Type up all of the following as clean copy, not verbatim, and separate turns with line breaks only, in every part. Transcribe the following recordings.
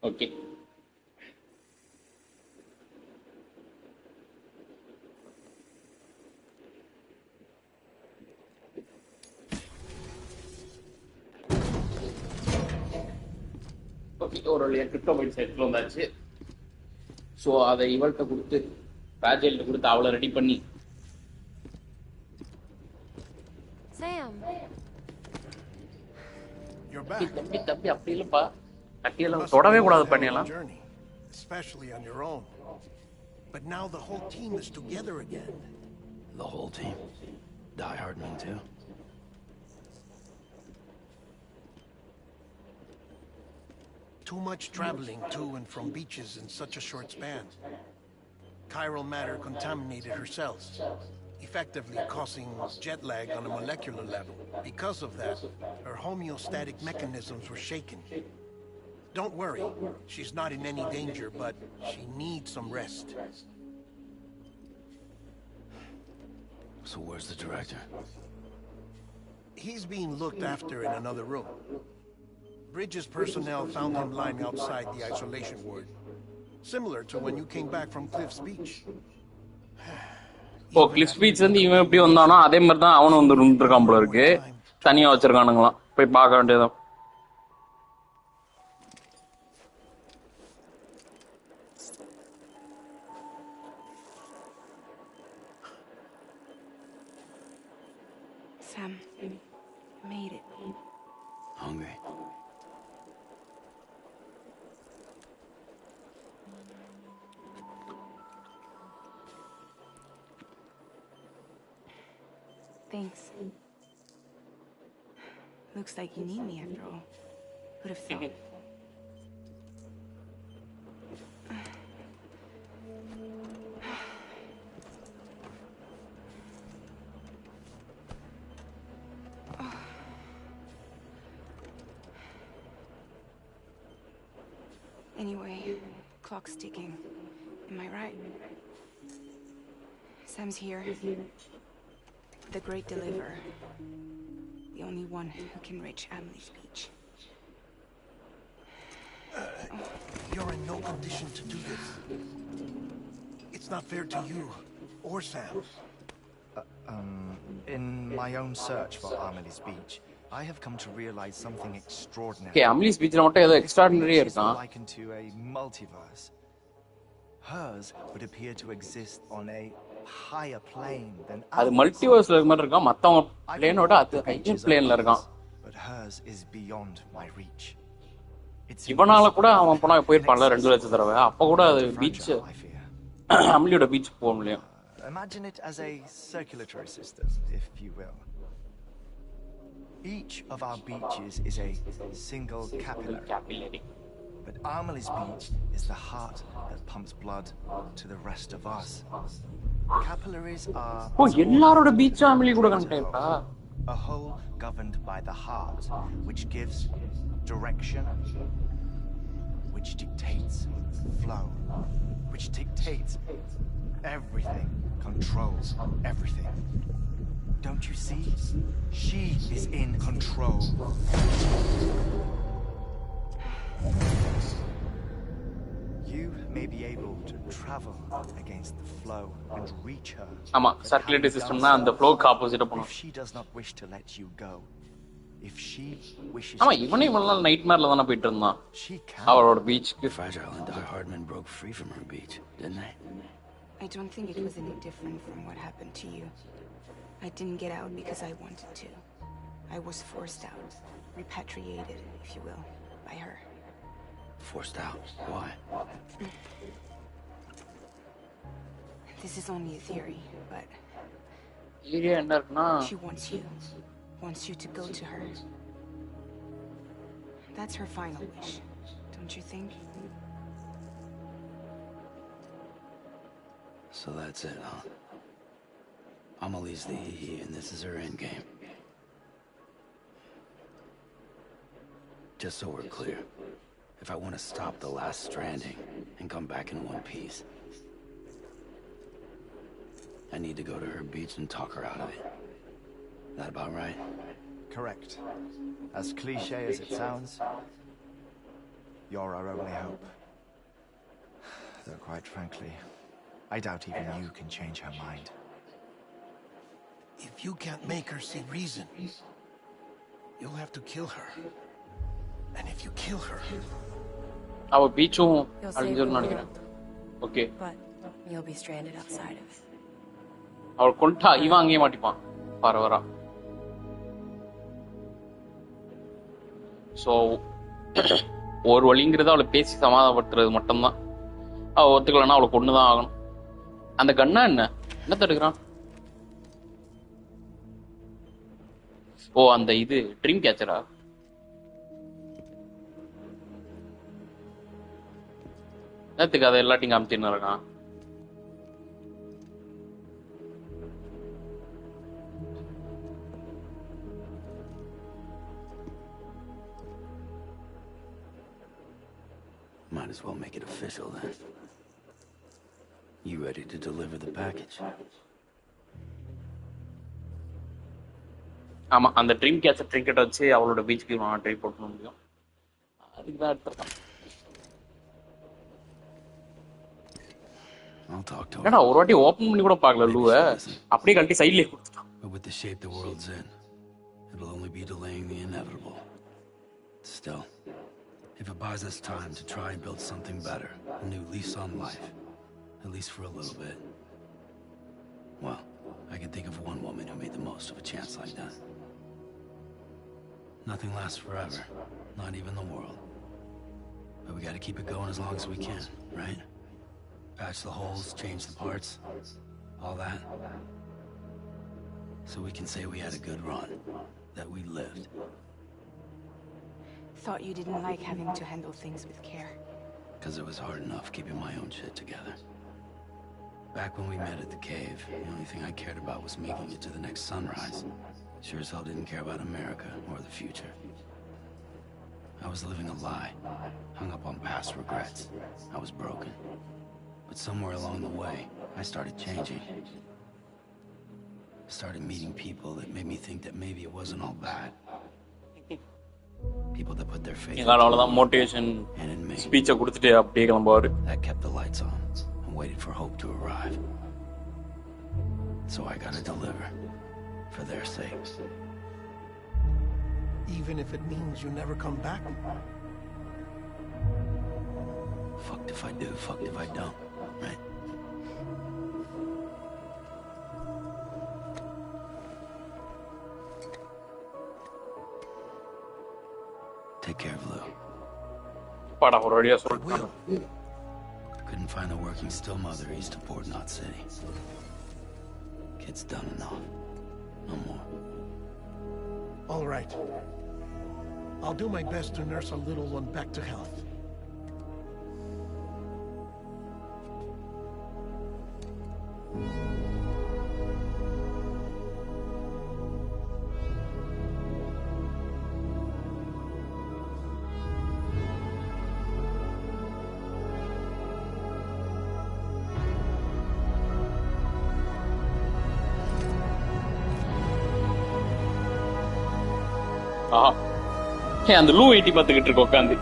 Okay. ஒரு வழியாக crypto points எடுத்துட்டு வந்தாச்சு. ஸோ அதை இவள்கிட்ட கொடுத்து ராஜேல்கிட்ட கொடுத்து அவளை ரெடி பண்ணி தம்பி தம்பி அப்படி இல்லப்பா, கட்டியெல்லாம் தொடவே கூடாது பண்ணிடலாம்.
Especially on your own. But now the whole team is together again.
The whole team? Die Hardman too?
Too much traveling to and from beaches in such a short span. Chiral matter contaminated her cells, effectively causing jet lag on a molecular level. Because of that, her homeostatic mechanisms were shaken. Don't worry, she's not in any danger, but she needs some rest.
So where's the director?
He's being looked after in another room. Bridges personnel found him lying outside the isolation ward. Similar to when you came back from Cliff's Beach.
ஓ, Cliff Beach வந்து இவன் எப்படி வந்தானோ அதே மாதிரி தான் அவனும் வந்து ரூம் இருக்கான் போல இருக்கு. தனியா வச்சிருக்கானுங்களாம், போய் பார்க்க வேண்டியதான்.
Sam, made it.
Hungry?
Thanks. Looks like you need me after all. Who'd have thought? Anyway, clock's ticking. Am I right? Sam's here. The great deliverer. The only one who can reach Amelie's Beach.
You're in no condition to do this. It's not fair to you or Sam.
In my own search for Amelie's Beach, I have come to realize something extraordinary.
Okay, Amelie's Beach மட்டும் ஏதோ extraordinary இருக்கான்.
Likened to a multiverse. Hers would appear to exist on a higher plane than ours.
அது மல்டிவர்ஸ்ல இருக்க மாதிரி இருக்கான். மத்தவங்க பிளேனோட அது higher பிளேன்ல இருக்கான்.
But hers is beyond my reach.
இவனால கூட அவன் போனா போயிருப்பான்ல 2 லட்சம் தடவை. அப்ப கூட அது பீச் அமலியோட பீச் போக முடியும்.
Imagine it as a circulatory system, if you will. Each of our beaches is a single capillary. But Amelie's Beach is the heart that pumps blood to the rest of us. Capillaries are
எல்லாரோட beach Amali கூட connect
a whole governed by the heart, which gives direction, which dictates flow, which dictates everything, controls everything. Don't you see? She is in control. You may be able to travel against the flow and reach her.
ஆமா, circulatory சிஸ்டம்னா அந்த ஃப்ளோக்கு ஆப்போசிட்டா போணும்.
If she does not wish to let you go, if she wishes
ஆமா, இவனே இவ்வளவு நாள் நைட்மேர்ல தான போயிட்டு இருந்தான். அவளோட பீச்சுக்கு.
Fragile and Die Hardman broke free from her beach, didn't they?
I don't think it was any different from what happened to you. I didn't get out because I wanted to. I was forced out, repatriated, if you will, by her.
Forced out? Why?
This is only a theory, but she wants you to go to her. That's her final wish, don't you think?
So that's it, huh? Amelie's the hee-hee, and this is her endgame. Just so we're clear, if I want to stop the last Stranding and come back in one piece, I need to go to her beach and talk her out of it. That about right?
Correct. As cliche as it sounds, You're our only hope. Though quite frankly, I doubt even you can change her mind.
If you can't make her see reason, you'll have to kill her. And if you kill her,
அவ பீச்சும்
You'll save the
அழிஞ்சிருன்னு நினைக்கிறேன்.
world,
okay,
but you'll be stranded outside of it.
அவள் கொண்டா இவன் அங்கேயே மாட்டிப்பான் பரவரா. So ஒரு வழிங்கிறது அவளை பேசி சமாதானப்படுத்துறது மட்டும்தான். அவள் ஒத்துக்கலன்னா அவளை கொண்டு தான் ஆகணும். அந்த கண்ணா என்ன தடுக்கிறான்? ஓ, அந்த இது ட்ரீம் கேச்சரா? என்னத்துக்கு அதை எல்லாத்தையும் காமிச்சுன்னு இருக்கான்?
Might as well make it official then. You ready to deliver the package?
ஆமா, அந்த ட்ரீம் கேச்சர் ட்ரிங்கெட் வச்சு அவளோட பீச்சுக்கு நான் ட்ரை போட்டு முடியும். அதுக்கு தான் எடுத்துருக்கான்.
I'll talk to her.
என்னடா ஒரு வாட்டி ஓபன் பண்ணி கூட பார்க்கல லூவை, அப்படியே கழட்டி சைட்லயே கொடுத்துட்டான்.
But with the shape the world's in, it'll only be delaying the inevitable. Still, if it buys us time to try and build something better, a new lease on life, at least for a little bit, well, I can think of one woman who made the most of a chance like that. Nothing lasts forever, not even the world. But we gotta keep it going as long as we can, right? Patch the holes, change the parts, all that. So we can say we had a good run, that we lived.
Thought you didn't like having to handle things with care.
Because it was hard enough keeping my own shit together. Back when we met at the cave, the only thing I cared about was making it to the next sunrise. Sure as hell didn't care about America or the future. I was living a lie, hung up on past regrets. I was broken. But somewhere along the way, I started changing. Started meeting people that made me think that maybe it wasn't all bad. People that put their faith in
அவ்வளவுதான் motivation
and in me.
ஸ்பீச்சை கொடுத்துட்டு அப்படியே கிளம்புவாரு.
That kept the lights on and waited for hope to arrive. So I gotta deliver, for their sakes.
even if it means you never come back.
Fucked if I do, fucked if I don't, right? Take care of Lou.
பாடா ஒரு வழியா சொல்லிட்டாங்க.
Couldn't find a working still mother east of Port Knot City. Kid's done enough. No more.
All right. I'll do my best to nurse a little one back to health.
அந்த லூ எட்டி பார்த்துக்கிட்டு இருக்கு உட்காந்து.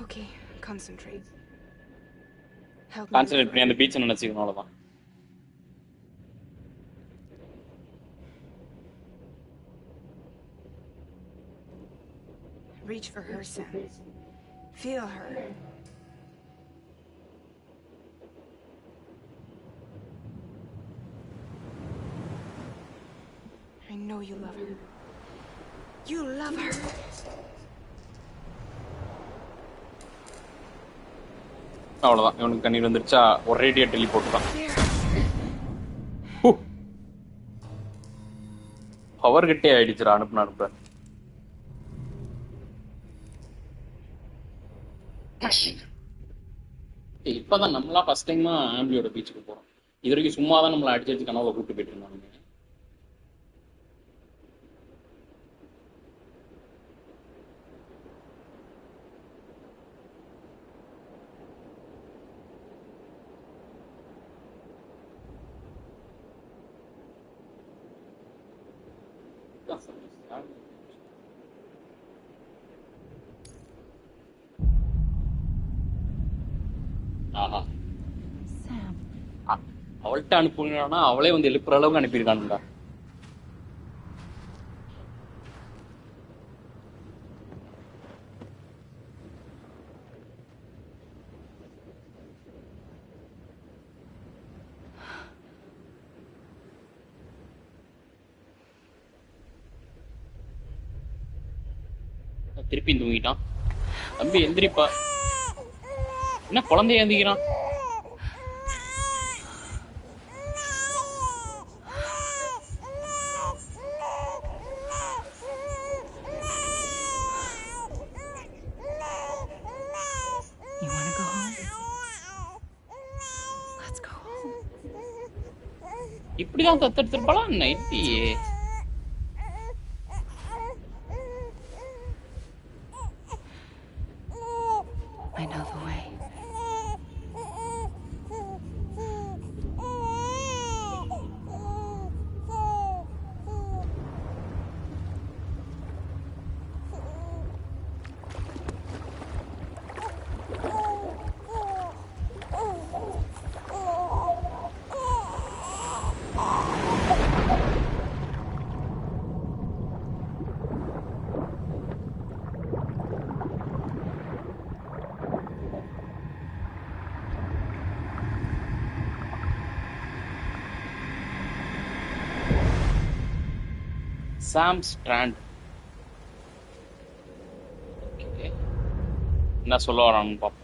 Okay, concentrate. Help me.
Concentrate பண்ணி அந்த பீச்சை நினைச்சுக்கணும், அவ்வளவுதான்.
Reach for her, Sam. Feel her. I know you love her. You love her.
அவ்வளவுதான், இவனுக்கு கண்ணீர் வந்துருச்சா ஒரேடியா டெல்லி போட்டுதான். பவர் கிட்டே ஆயிடுச்சுடா அனுப்புன. இப்பதான் நம்மளா ஃபர்ஸ்ட் டைமா ஆம்பிளியோட பீச்சுக்கு போறோம். இது வரைக்கும் சும்மா தான் நம்மளை அடிச்சு கனவுல கூப்பிட்டு போயிட்டு இருந்தாங்க. ஆஹா அவள்கிட்ட அனுப்புனா அவளே வந்து எழுப்புற அளவுக்கு அனுப்பியிருக்கானுடா. திருப்பி தூங்கிட்டான். தம்பி எந்திரிப்பா. என்ன குழந்தைய எந்திக்கிறான்? இப்படிதான் தத்தெடுத்துருப்பாளா என்ன? இல்லையே.
I know the way.
Sam Strand. Okay. என்ன சொல்ல வரான்னு பாப்போம்.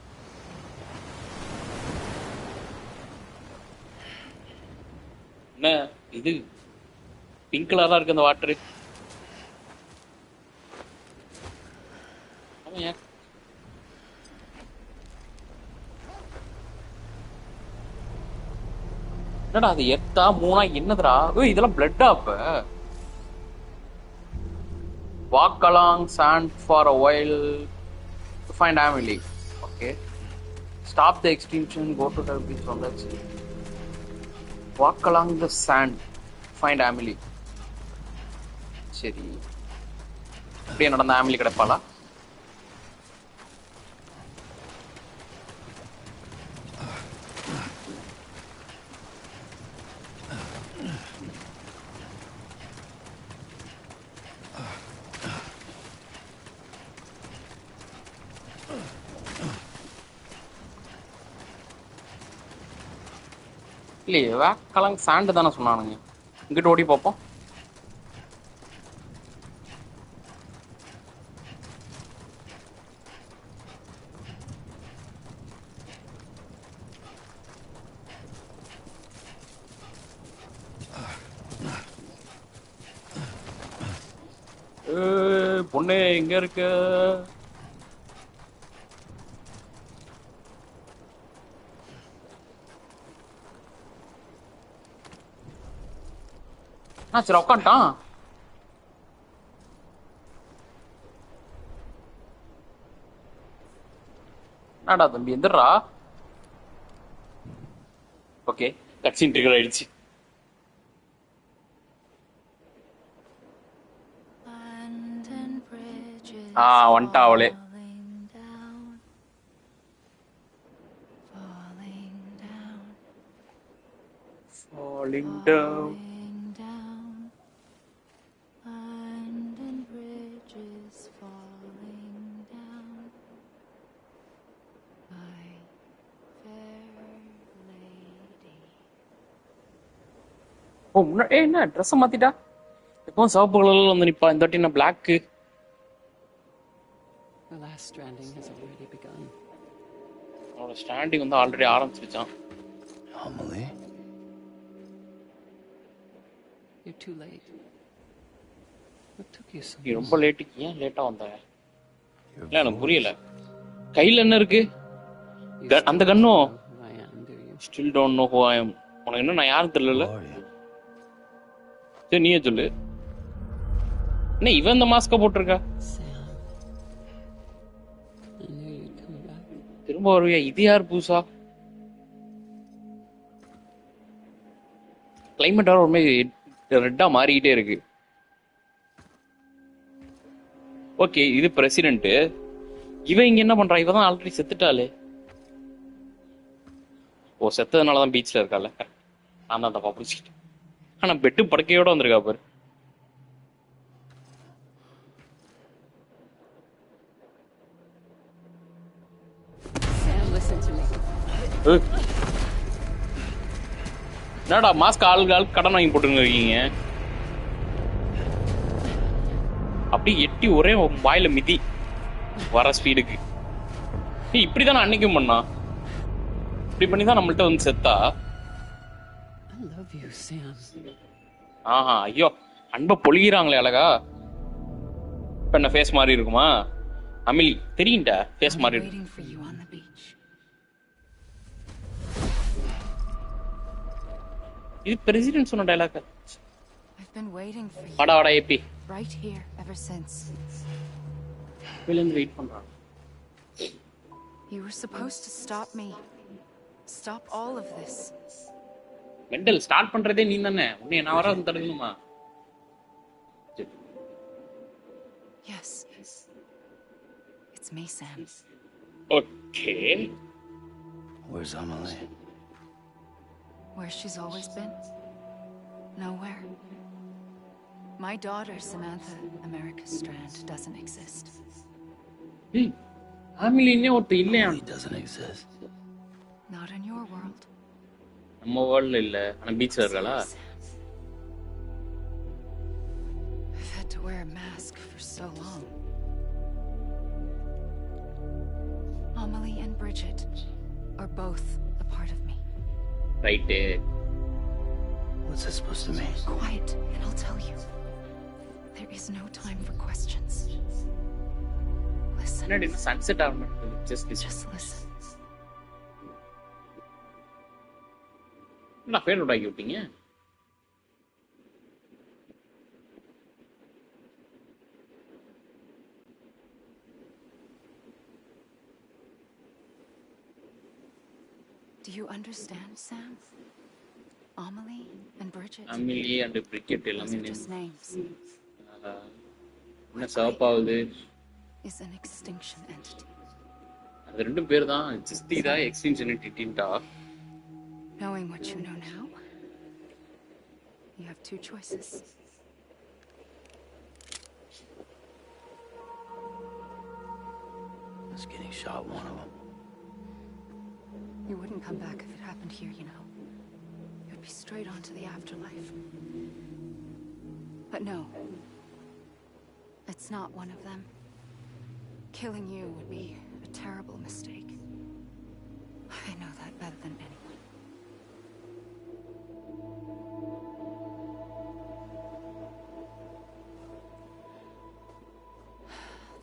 என்ன இது பிங்க் கலரா இருக்கு அந்த வாட்டரு. என்னடா அது எத்தா மூணா என்னதுடா? இதெல்லாம் பிளட்டா? அப்ப walk along sand for a while to find Emily. Okay. Stop the extinction, go to the beach on that sea. Walk along the sand, find Emily. சரி, அப்படியே நடந்த Emily கிடைப்பாளா? இல்லையே, வேக்கலாங் சாண்டு தானே சொன்னானுங்க. இங்கிட்ட ஓடி பார்ப்போம். பொண்ணு எங்க இருக்கு? சரி உட்காந்துட்டான். என்னடா தம்பி எந்திரா. ஓகே, கட்சின் ட்ரிகர் ஆயிடுச்சு. வந்துட்டா அவளே. Falling down. ஓ முன்னாடி என்ன ட்ரெஸ் மாத்திட்டா? எப்பவும் சிவப்பு கலர்ல வந்து நிப்பா, இந்த வாட்டி என்ன block?
The last stranding has already begun.
அவனோட ஸ்டாண்டிங் வந்து ஆல்ரெடி ஆரம்பிச்சிருச்சான்.
Amelie?
You're too late. What took you so long?
நீ ரொம்ப லேட்டுக்கு ஏன் லேட்டா வந்த? இல்ல எனக்கு புரியல. கையில என்ன இருக்கு? அந்த கன்னும் still don't know who I am. உனக்கு என்ன நான் யாரும் தெரியல. சரி நீயே சொல்லு. என்ன இவன் இந்த மாஸ்க போட்டிருக்கா? திரும்ப வருவியா? இது யார் பூசா? கிளைமேட் வேற ஒரு மாதிரி ரெட்டா மாறிக்கிட்டே இருக்கு. ஓகே இது பிரசிடென்ட். இவன் இங்க என்ன பண்றா? இவன் தான் ஆல்ரெடி செத்துட்டாளே. ஓ செத்ததுனாலதான் பீச்ல இருக்கால. நான் தான் தப்பா புடிச்சிட்டேன். ஆனா பெட்டு படுக்கையோட வந்திருக்கா பாரு. என்னடா மாஸ்க் ஆளுக்கு கடன் வாங்கி போட்டுங்க இருக்கீங்க? அப்படி எட்டி ஒரே வாயில மிதி வர ஸ்பீடுக்கு. இப்படிதான் அன்னைக்கும் பண்ணா. இப்படி பண்ணிதான் நம்மள்ட்ட வந்து செத்தா. ஆஹா ஐயோ அன்ப பொழிகிறாங்களே அழகா. இப்ப என்ன ஃபேஸ் மாதிரி இருக்குமா? அமிலி தெரியும்டா ஃபேஸ் மாதிரி இருக்கும். இது பிரசிடென்ட் சொன்ன டயலாக். வாடா வாடா AB.
Right here ever since.
Villain wait பண்றான்.
You were supposed to stop me. Stop all of this.
Mental start பண்றதே நீ தானே. உன்னை நான் வர வந்து தடுக்கணுமா?
Yes. It's me, Sam.
Okay.
Where's Amelie?
Where she's always been. Nowhere. My daughter, Samantha America Strand, doesn't exist.
Hey, Amelie ne orthu illaya.
He doesn't exist.
Not in your world.
நம்ம world illa. ana beach la irukala.
I've had to wear a mask for so long. Amelie and Bridget are both a part of me.
Right.
What's that supposed to mean?
Quiet, and I'll tell you. There is no time for questions. Listen.
Not in sunset armor. Just
listen.
Na fade out ஆகி விட்டீங்க.
Do you understand, Sam? Amelie and Bridget.
Amelie and Bridget
Those are just names.
என்ன சாப்பாவுது?
Is an extinction entity.
அது ரெண்டு பேர் தான் ஜஸ்தி தான் extinction என்டிட்டின்டா.
Knowing what you know now, you have two choices.
Is getting shot one of them?
You wouldn't come back if it happened here, you know. You'd be straight on to the afterlife. But no. It's not one of them. Killing you would be a terrible mistake. I know that better than anyone.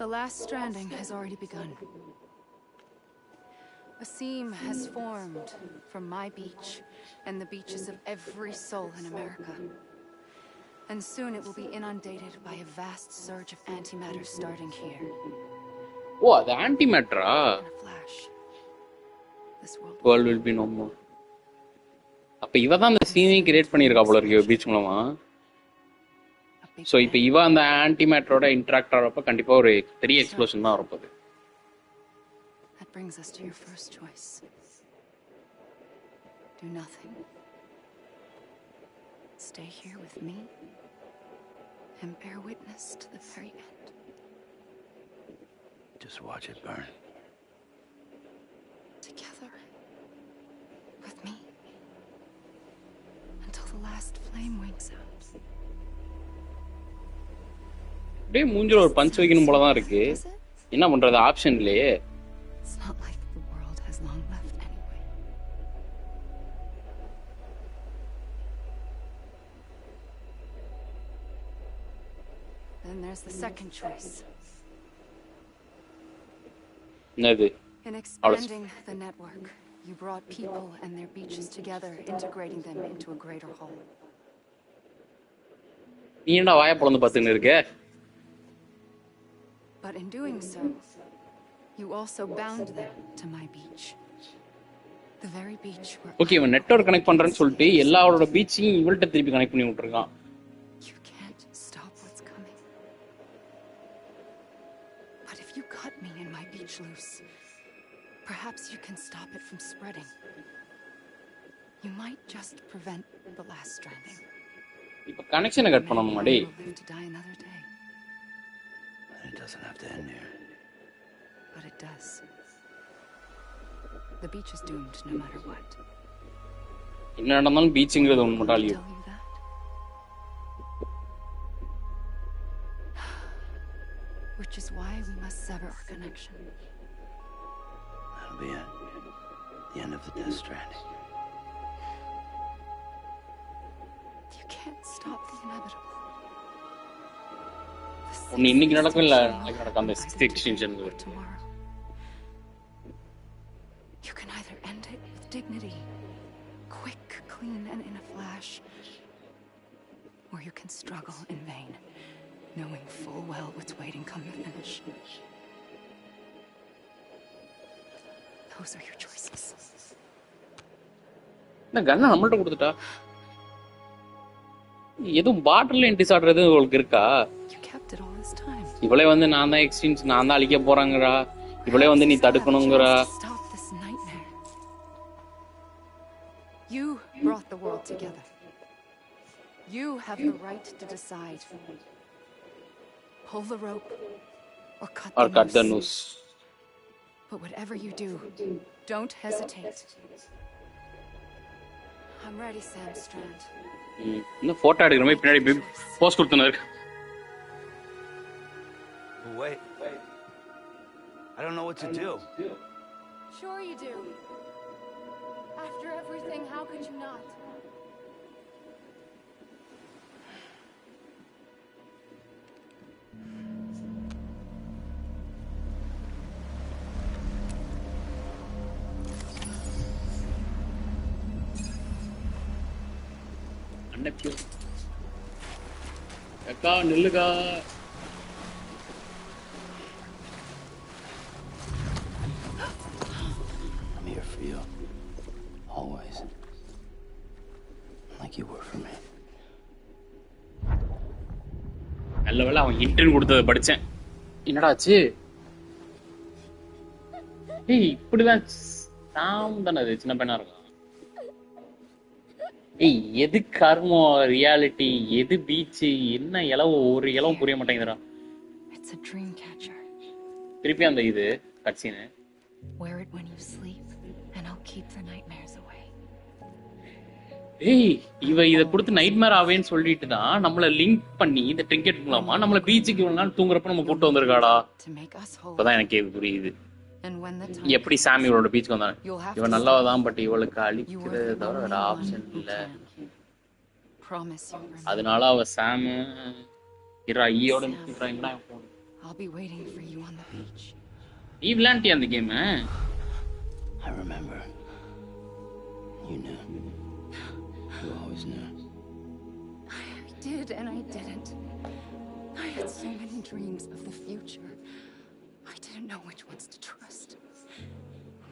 The last stranding has already begun. A seam has formed from my beach and the beaches of every soul in America. And soon it will be inundated by a vast surge of antimatter starting here.
Oh, the antimatter.
In a flash, this
world will be no more. அப்ப இவ தான் அந்த சீனை create பண்ணிருக்கா போல இருக்கு beach மூலமா. So இப்ப இவ அந்த ஆன்டிமேட்டரோட இன்டராக்ட் ஆறப்ப கண்டிப்பா ஒரு பெரிய எக்ஸ்ப்ளோஷன் தான் வரப்போகுது.
That brings us to your first choice. Do nothing. Stay here with me and bear witness to the very end.
Just watch it burn.
Together. With me. Until the last flame winks out.
டேய் மூஞ்சில ஒரு punch வைக்கணும் போல தான் இருக்கு. என்ன பண்றது option இல்லையே.
It's not like the world has long left anyway. Then there's the second choice.
என்னது?
In expanding the network, you brought people and their beaches together, integrating them into a greater whole.
நீ என்ன வாயை பொளந்து பார்த்துன்னு இருக்க?
But in doing so, you also bound them to my beach. The very beach where
okay இவன் network connect பண்றேன்னு சொல்லிட்டு எல்லாரோட பீச்சையும் இவள்கிட்ட திருப்பி கனெக்ட் பண்ணி விட்டுருக்கான்.
you can't stop what's coming. But if you cut me and my beach loose, perhaps you can stop it from spreading. You might just prevent the last stranding.
இப்ப கனெக்ஷனை cut பண்ணணுமா டேய்?
Will live to die another day.
It doesn't have to end here.
But it does. The beach is doomed no matter what.
என்ன நடந்தாலும் பீச்ங்கிறது ஒன்னு மட்டும் அழியும்.
Tell you that? Which is why we must sever our connection.
That'll be it. The end of the Death Stranding.
You can't stop the inevitable.
ஒன்னு இன்னைக்கு நடக்கும் இல்ல நாளைக்கு நடக்கும் அந்த 6th extension.
Tomorrow. You can either end it with dignity, quick, clean, and in a flash, or you can struggle in vain, knowing full well what's waiting come the finish. Those are your choices.
இந்த கன்னை நம்மள்ட்ட கொடுத்துட்டா எதுவும் பாட்டில் disorder எதுவும் உங்களுக்கு இருக்கா? இவளே வந்து நான் தான் எக்ஸ்டென்ஸ் நான் தான் அழிக்க போறாங்கடா, இவளே வந்து நீ தடுக்கணுங்கறா.
You brought the world together. You have the right to decide. Pull the rope or cut the noose. But whatever you do, don't hesitate. I'm ready, Sam Strand.
இந்த போட்டோ எடுக்கிற மாதிரி பின்னாடி போஸ்ட் கொடுத்தனர்.
Wait. I don't know what to do.
Sure you do. After everything, how could you not?
அண்ணப்பியோ அக்கா நில்லுக்கா.
I'm here for you. Always. Like you were for me.
நல்ல வேளை அவன் interview கொடுத்ததை படிச்சேன். என்னடா ஆச்சு? ஏய் இப்படிதான் சாம் தானே அது சின்ன பையனா இருக்கும். ஏய் எது கர்மம் ரியாலிட்டி எது பீச் என்ன இலவ ஒரு இலவும் புரிய மாட்டேங்குதுடா.
It's a dream catcher.
திருப்பி அந்த இது கட்சினு
Wear it when you sleep and I'll keep the nightmares away.
ஏய் இவ இத கொடுத்து நைட்மேர் ஆவேன்னு சொல்லிட்டு தான் நம்மள லிங்க் பண்ணி இந்த ட்ரிங்கெட் மூலமா நம்மள பீச்சுக்கு இவ்வளவு நாள் தூங்குறப்ப நம்ம கூட்டு வந்திருக்காடா. இப்பதான் எனக்கு இது புரியுது. எப்படி சாம் இவளோட பீச்சுக்கு வந்தானே இவன் நல்லவதான், பட் இவளுக்கு அழிக்கிறத தவிர வேற ஆப்ஷன் இல்ல. அதனால அவ சாம் ஈயோட நிக்கிறாங்கடா. நீ விளையாண்டியா அந்த game?
I remember. You knew. You always knew.
I did and I didn't. I had so many dreams of the future. I didn't know which ones to trust.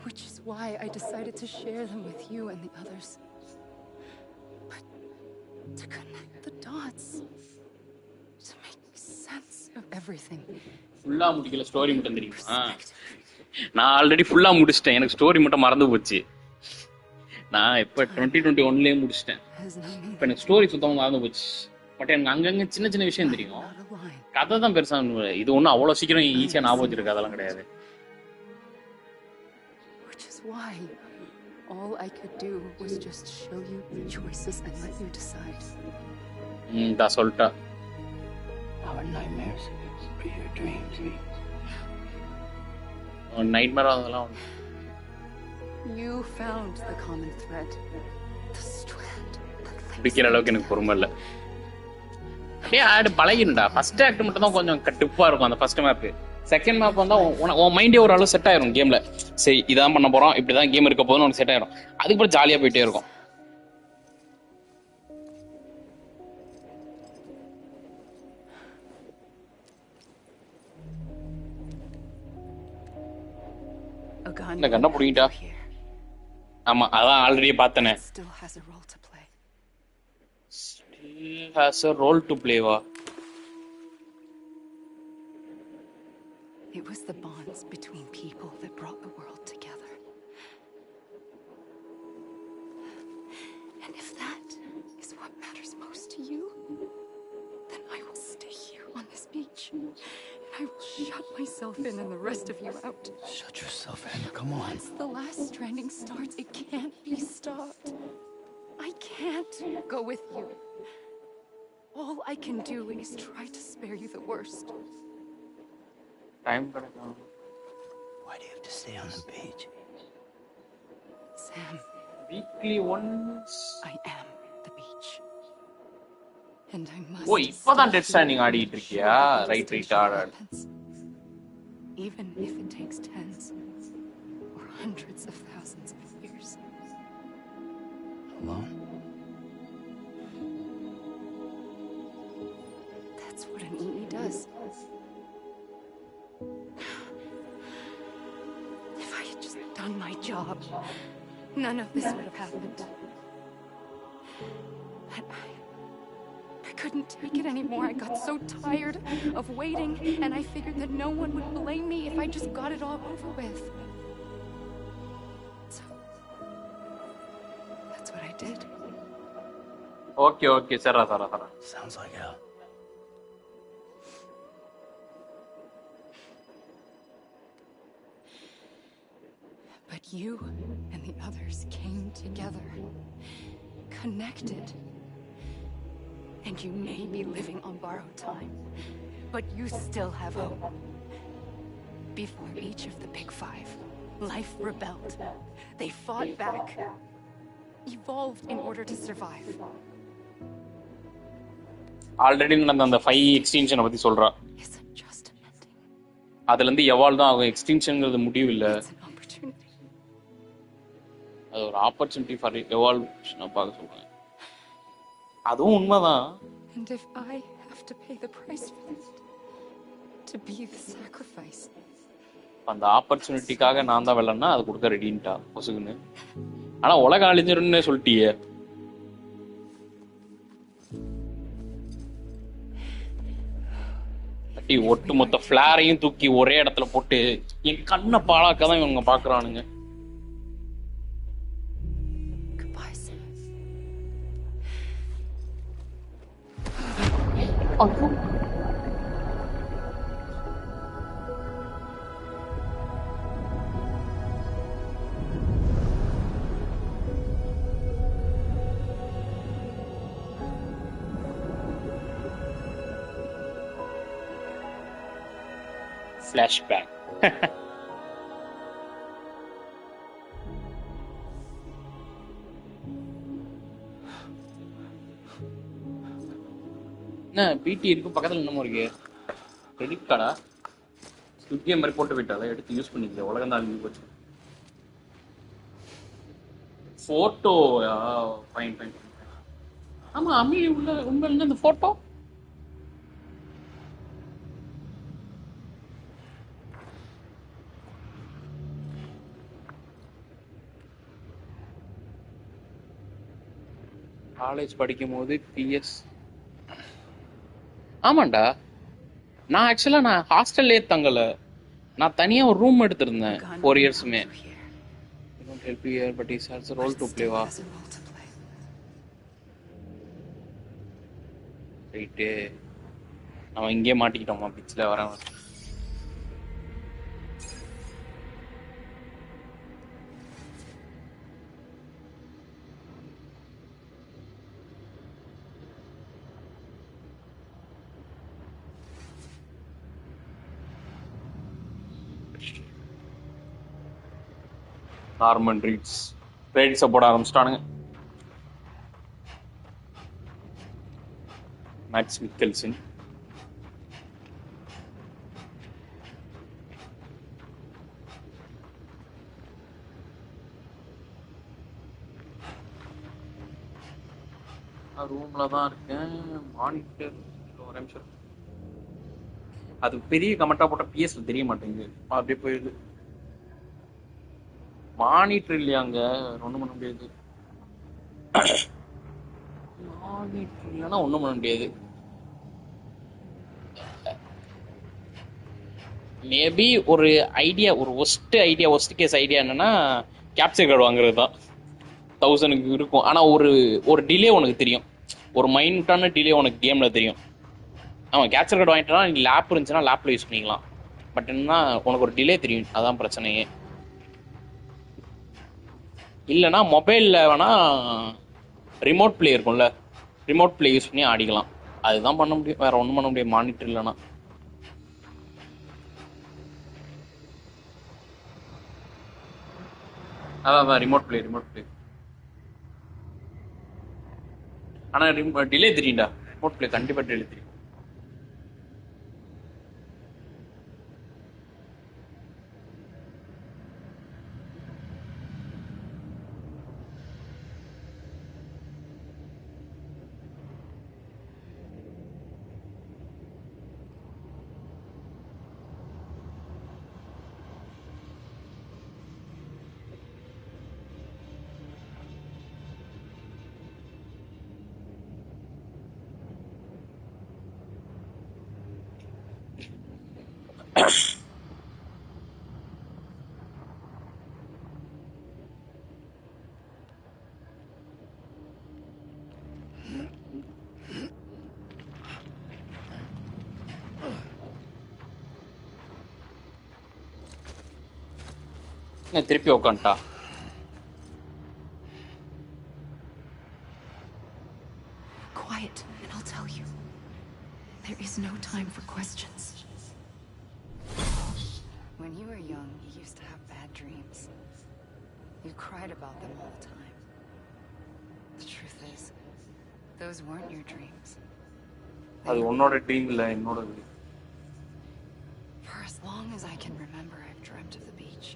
Which is why I decided to share them with you and the others. But to connect the dots. To make sense of everything.
ஃபுல்லா முடிக்கல, story மட்டும் தெரியுமா? நான் already ஃபுல்லா முடிச்சிட்டேன், எனக்கு story மட்டும் மறந்து போச்சு. நான் இப்ப 2021லயே முடிச்சிட்டேன். இப்ப எனக்கு ஸ்டோரி சுத்தமா மறந்து போச்சு. பட் எனக்கு அங்கங்க சின்ன சின்ன விஷயம் தெரியும். கதை தான் பெருசா. இது ஒன்றும் அவ்வளோ சீக்கிரம் ஈஸியா ஞாபகம் வச்சிருக்க அதெல்லாம் கிடையாது.
Why? All I could do was just show you the choices and let you decide.
Da solta.
Our nightmares are your dreams.
Nightmare அதெல்லாம்.
You found the common thread. The strand.
பிடிக்கிற அளவுக்கு எனக்கு பொறுமை இல்லை. அப்படியே ஆடு பழகினுடா. ஃபர்ஸ்ட் ஆக்ட் மட்டும் தான் கொஞ்சம் கட்டுப்பா இருக்கும் அந்த ஃபர்ஸ்ட் மேப். செகண்ட் மேப் வந்தா உன் மைண்டே ஒரு அளவு செட் ஆயிரும் கேம்ல. சரி இதான் பண்ண போறோம், இப்படிதான் கேம் இருக்க போதுன்னு உனக்கு செட் ஆயிரும். அதுக்கப்புறம் ஜாலியா போயிட்டே இருக்கும். இந்த கண்ணை பிடிக்கிட்டா. ஆமா அதான் ஆல்ரெடி பார்த்தனே. Still has a role to play வா?
It was the bonds between people that brought the world together. And if that is what matters most to you, then I will stay here on this beach. And I will shut myself in and the rest of you out.
Shut yourself in, come on.
Once the last stranding starts, it can't be stopped. I can't go with you. All I can do is try to spare you the worst.
Time.
Why do you have to stay on the beach?
Sam.
Weekly once.
I am the beach. And I must.
Oh, இப்போதான் Death Stranding ஆடிட்டு இருக்கியா? Right.
Even if it takes tens or hundreds of thousands of years.
Alone?
That's what an EE does. If I had just done my job, none of this would have happened. But I couldn't take it anymore. I got so tired of waiting, and I figured that no one would blame me if I just got it all over with. So, that's what I did.
Okay, Sarah.
Sounds like hell.
But you and the others came together, connected. And you may be living on borrowed time, but you still have hope. Before each of the Big Five, life rebelled. They fought back, evolved in order to survive.
Already நடந்த அந்த 5 எக்ஸ்டென்ஷனை பத்தி சொல்றா.
Isn't just an ending.
அதுல இருந்து evolve தான் ஆகும். எக்ஸ்டென்ஷன்ங்கிறது முடிவு இல்ல. அது ஒரு ஆப்பர்ச்சுனிட்டி ஃபார் எவால்வேஷன் பார்க்க சொல்றேன். அதுவும் உண்மைதான்.
And if I have to pay the price for it, to be the sacrifice.
அந்த ஆப்பர்ச்சுனிட்டிக்காக நான் தான் வெல்லன்னா அது கொடுக்க ரெடின்ட்டா பொசுகுன்னு. ஆனா உலகம் அழிஞ்சிரும்னு சொல்லிட்டியே. ஒட்டு மொத்த ஃபிளாரையும் தூக்கி ஒரே இடத்துல போட்டு என் கண்ணை பாழாக்க தான் இவங்க பாக்குறானுங்க. Flashback. என்ன பிடி இருக்கு பக்கத்துல என்னமோ இருக்கு. கிரெடிட் கார்டா? ஸ்விக்கி மாதிரி போட்டு விட்டால எடுத்து யூஸ் பண்ணிக்கல. உலகம் தான் அழிஞ்சு போச்சு. Photo fine. ஆமா அம்மி உள்ள உண்மையில இந்த போட்டோ காலேஜ் படிக்கும் போது பிஎஸ். ஆமாண்டா, நான் ஆக்சுவலா ஹாஸ்டல்லே தங்கல. நான் தனியா ஒரு ரூம் எடுத்திருந்தேன் 4 இயர்ஸுமே. Help you here, but he has a role to play. வா ரைட்டு, அவன் இங்கே மாட்டிக்கிட்டோமா பிச்சில் வரேன். நார்மன் ரீட்ஸை போட ஆரம்பிச்சிட்டானுங்க. மேக்ஸ் மிக்கல்சன், ரூம்ல தான் இருக்கேன். மானிட்டர் ஒரு நிமிஷம், அது பெரிய கமெண்டா போட்ட பிஎஸ்ல தெரிய மாட்டேங்குது, அப்படியே போயிடுது. மானிட்டர் இல்லையாங்க, ஒண்ணும் பண்ண முடியாது. மானிட்டர் இல்லைன்னா ஒண்ணும் பண்ண முடியாது. மேபி ஒரு ஐடியா, ஒரு ஒஸ்ட் கேஸ் ஐடியா என்னன்னா கேப்சர் கார்டு வாங்குறது தான். 1000 இருக்கும். ஆனா ஒரு ஒரு டிலே உனக்கு தெரியும், ஒரு மைனூட்டான டிலே உனக்கு கேம்ல தெரியும். அவன் கேப்சர் கார்டு வாங்கிட்டா நீ லேப் இருந்துச்சுன்னா லேப்ல யூஸ் பண்ணிக்கலாம். பட் என்னன்னா உனக்கு ஒரு டிலே தெரியும், அதான் பிரச்சனையே. இல்லைன்னா மொபைலில் வேணா ரிமோட் பிளே இருக்கும்ல, ரிமோட் பிளே யூஸ் பண்ணி ஆடிக்கலாம். அதுதான் பண்ண முடியும், வேற ஒன்றும் பண்ண முடியும் மானிட்டர் இல்லைன்னா. அதான் ரிமோட் பிளே. ஆனால் டிலே தெரியும்டா, ரிமோட் பிளே கண்டிப்பாக டிலே தெரியும். திருப்பி உட்காந்துட்டா.
Quiet, and I'll tell you. There is no time for questions. When you were young, you used to have bad dreams. You cried about them all the time. The truth is, those weren't your dreams.
அது உன்னோட dream இல்லை, என்னோட.
For as long as I can remember, I've dreamt of the beach.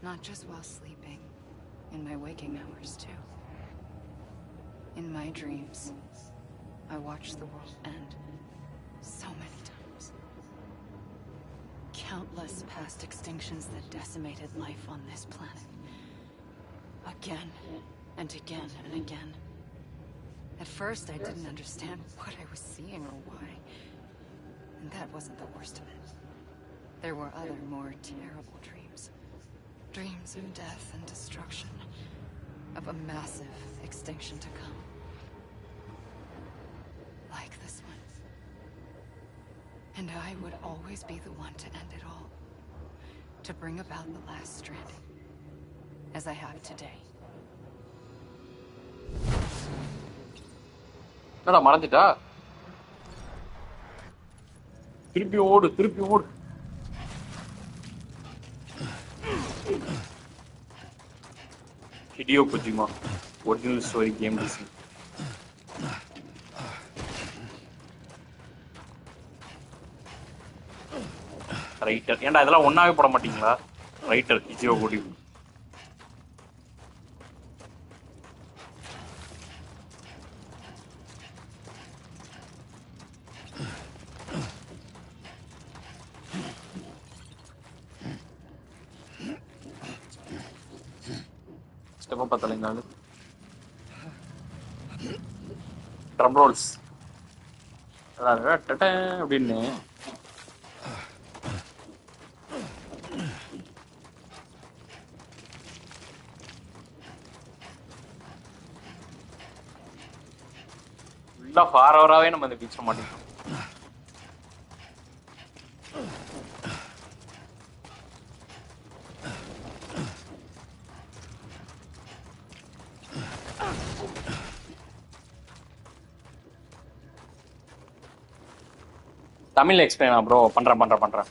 Not just while sleeping, in my waking hours too. In my dreams, I watched the world end so many times. Countless past extinctions that decimated life on this planet. Again and again and again. At first, I didn't understand what I was seeing or why. And that wasn't the worst of it. There were other, more terrible dreams. Dreams of death and destruction. Of a massive extinction to come. Like this one. And I would always be the one to end it all. To bring about the last stranding. As I have today.
என்னடா மறந்துட்டா? திருப்பி ஓடு. Hideo Kojima, original story game design. Writer, ஏன்டா இதெல்லாம் ஒன்னாவே போட மாட்டீங்களா? Writer Hideo Kojima. ஸ்டெப்பை பார்த்தலைங்க, ட்ரம் ரோல்ஸ் அப்படின்னு. ஃபுல்லாக ஃபார் நம்ம இந்த பீச் மாட்டோம். தமிழ்ல எக்ஸ்பிளைனா ப்ரோ? பண்றேன்.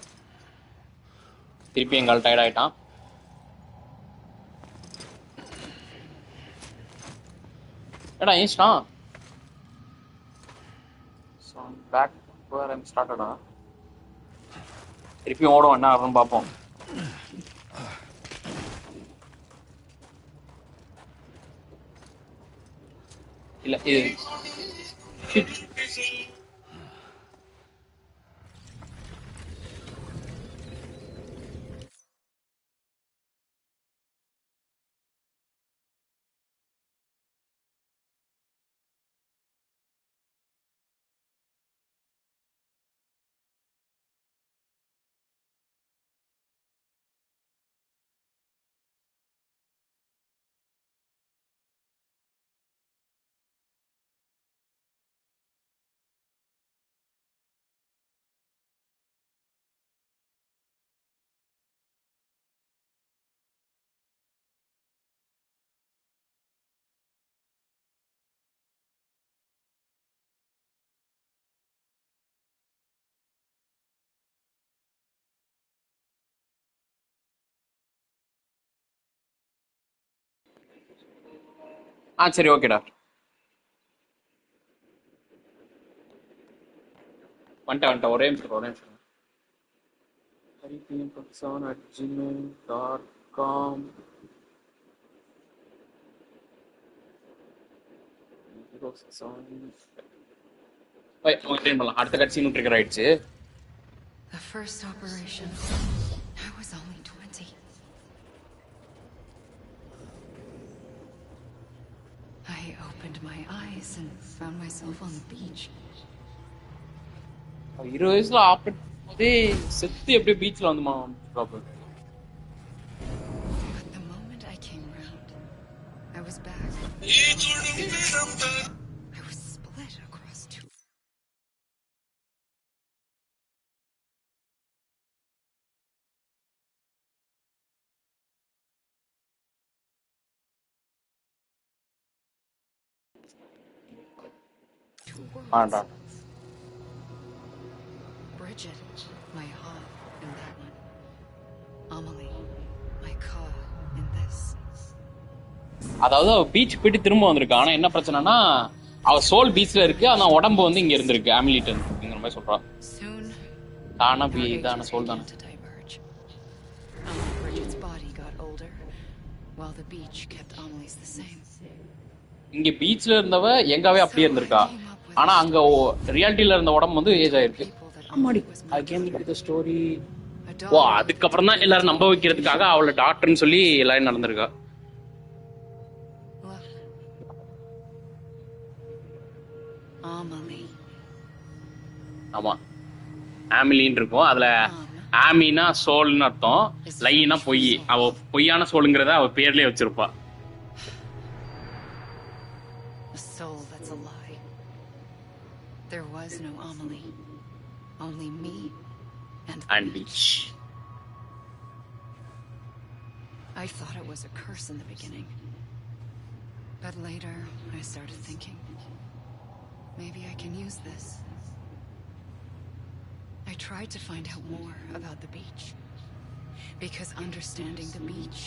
திருப்பி எங்கால் டயர்ட் ஆயிட்டான். ஏடா ஏன்ஸ்டான்? Back where I'm ஸ்டார்டடா. திருப்பி ஓடும், என்ன ஆகும்னு பார்ப்போம். இல்ல இது சரி ஓகேடா. வந்துட்டேன் ஒரே நிமிஷம். haripm.gmail.com அடுத்த கட்சி இன்னும் ட்ரிகர் ஆயிடுச்சு.
The first operation, I was only 20. I opened my eyes and found myself on the beach.
20 வயசுல ஆப்ரேட் போதே செத்து எப்படியே பீச்ல வந்துமா problem.
But the moment I came round, I was back. I was split across two.
ஆடா.
Bridget, my heart in that one. Amelie, my car in this.
அதாவது அவ beach போயிட்டு திரும்ப வந்திருக்கா. ஆனா என்ன பிரச்சனைனா அவ சோல் பீச்ல இருக்கு, ஆனா உடம்பு வந்து இங்க இருந்திருக்கு ஆமிலிட்டன் அப்படிங்கிற மாதிரி சொல்றா. தானா இதான சோல் தானே.
Bridget's body got older, while the beach kept Amelie's the same.
இங்க பீச்ல இருந்தவ எங்காவே அப்படியே இருந்திருக்கா. ஆனா அங்க ரியாலிட்டியில இருந்த உடம்பு வந்து ஏஜ் ஆயிருக்கு. ஸ்டோரி. ஓ, அதுக்கப்புறம் தான் எல்லாரும் நம்ப வைக்கிறதுக்காக அவளை டாக்டர்னு சொல்லி எல்லாரும் நடந்திருக்கா. ஆமா, ஆமிலின்னு இருக்கும். அதுல ஆமினா சோல்னு அர்த்தம், லைனா பொய். அவ பொய்யான சோலுங்கிறத அவ பேர்லயே வச்சிருப்பா.
There was no Amelie, only me
and beach.
I thought it was a curse in the beginning, but later I started thinking, maybe I can use this. I tried to find out more about the beach, because understanding the beach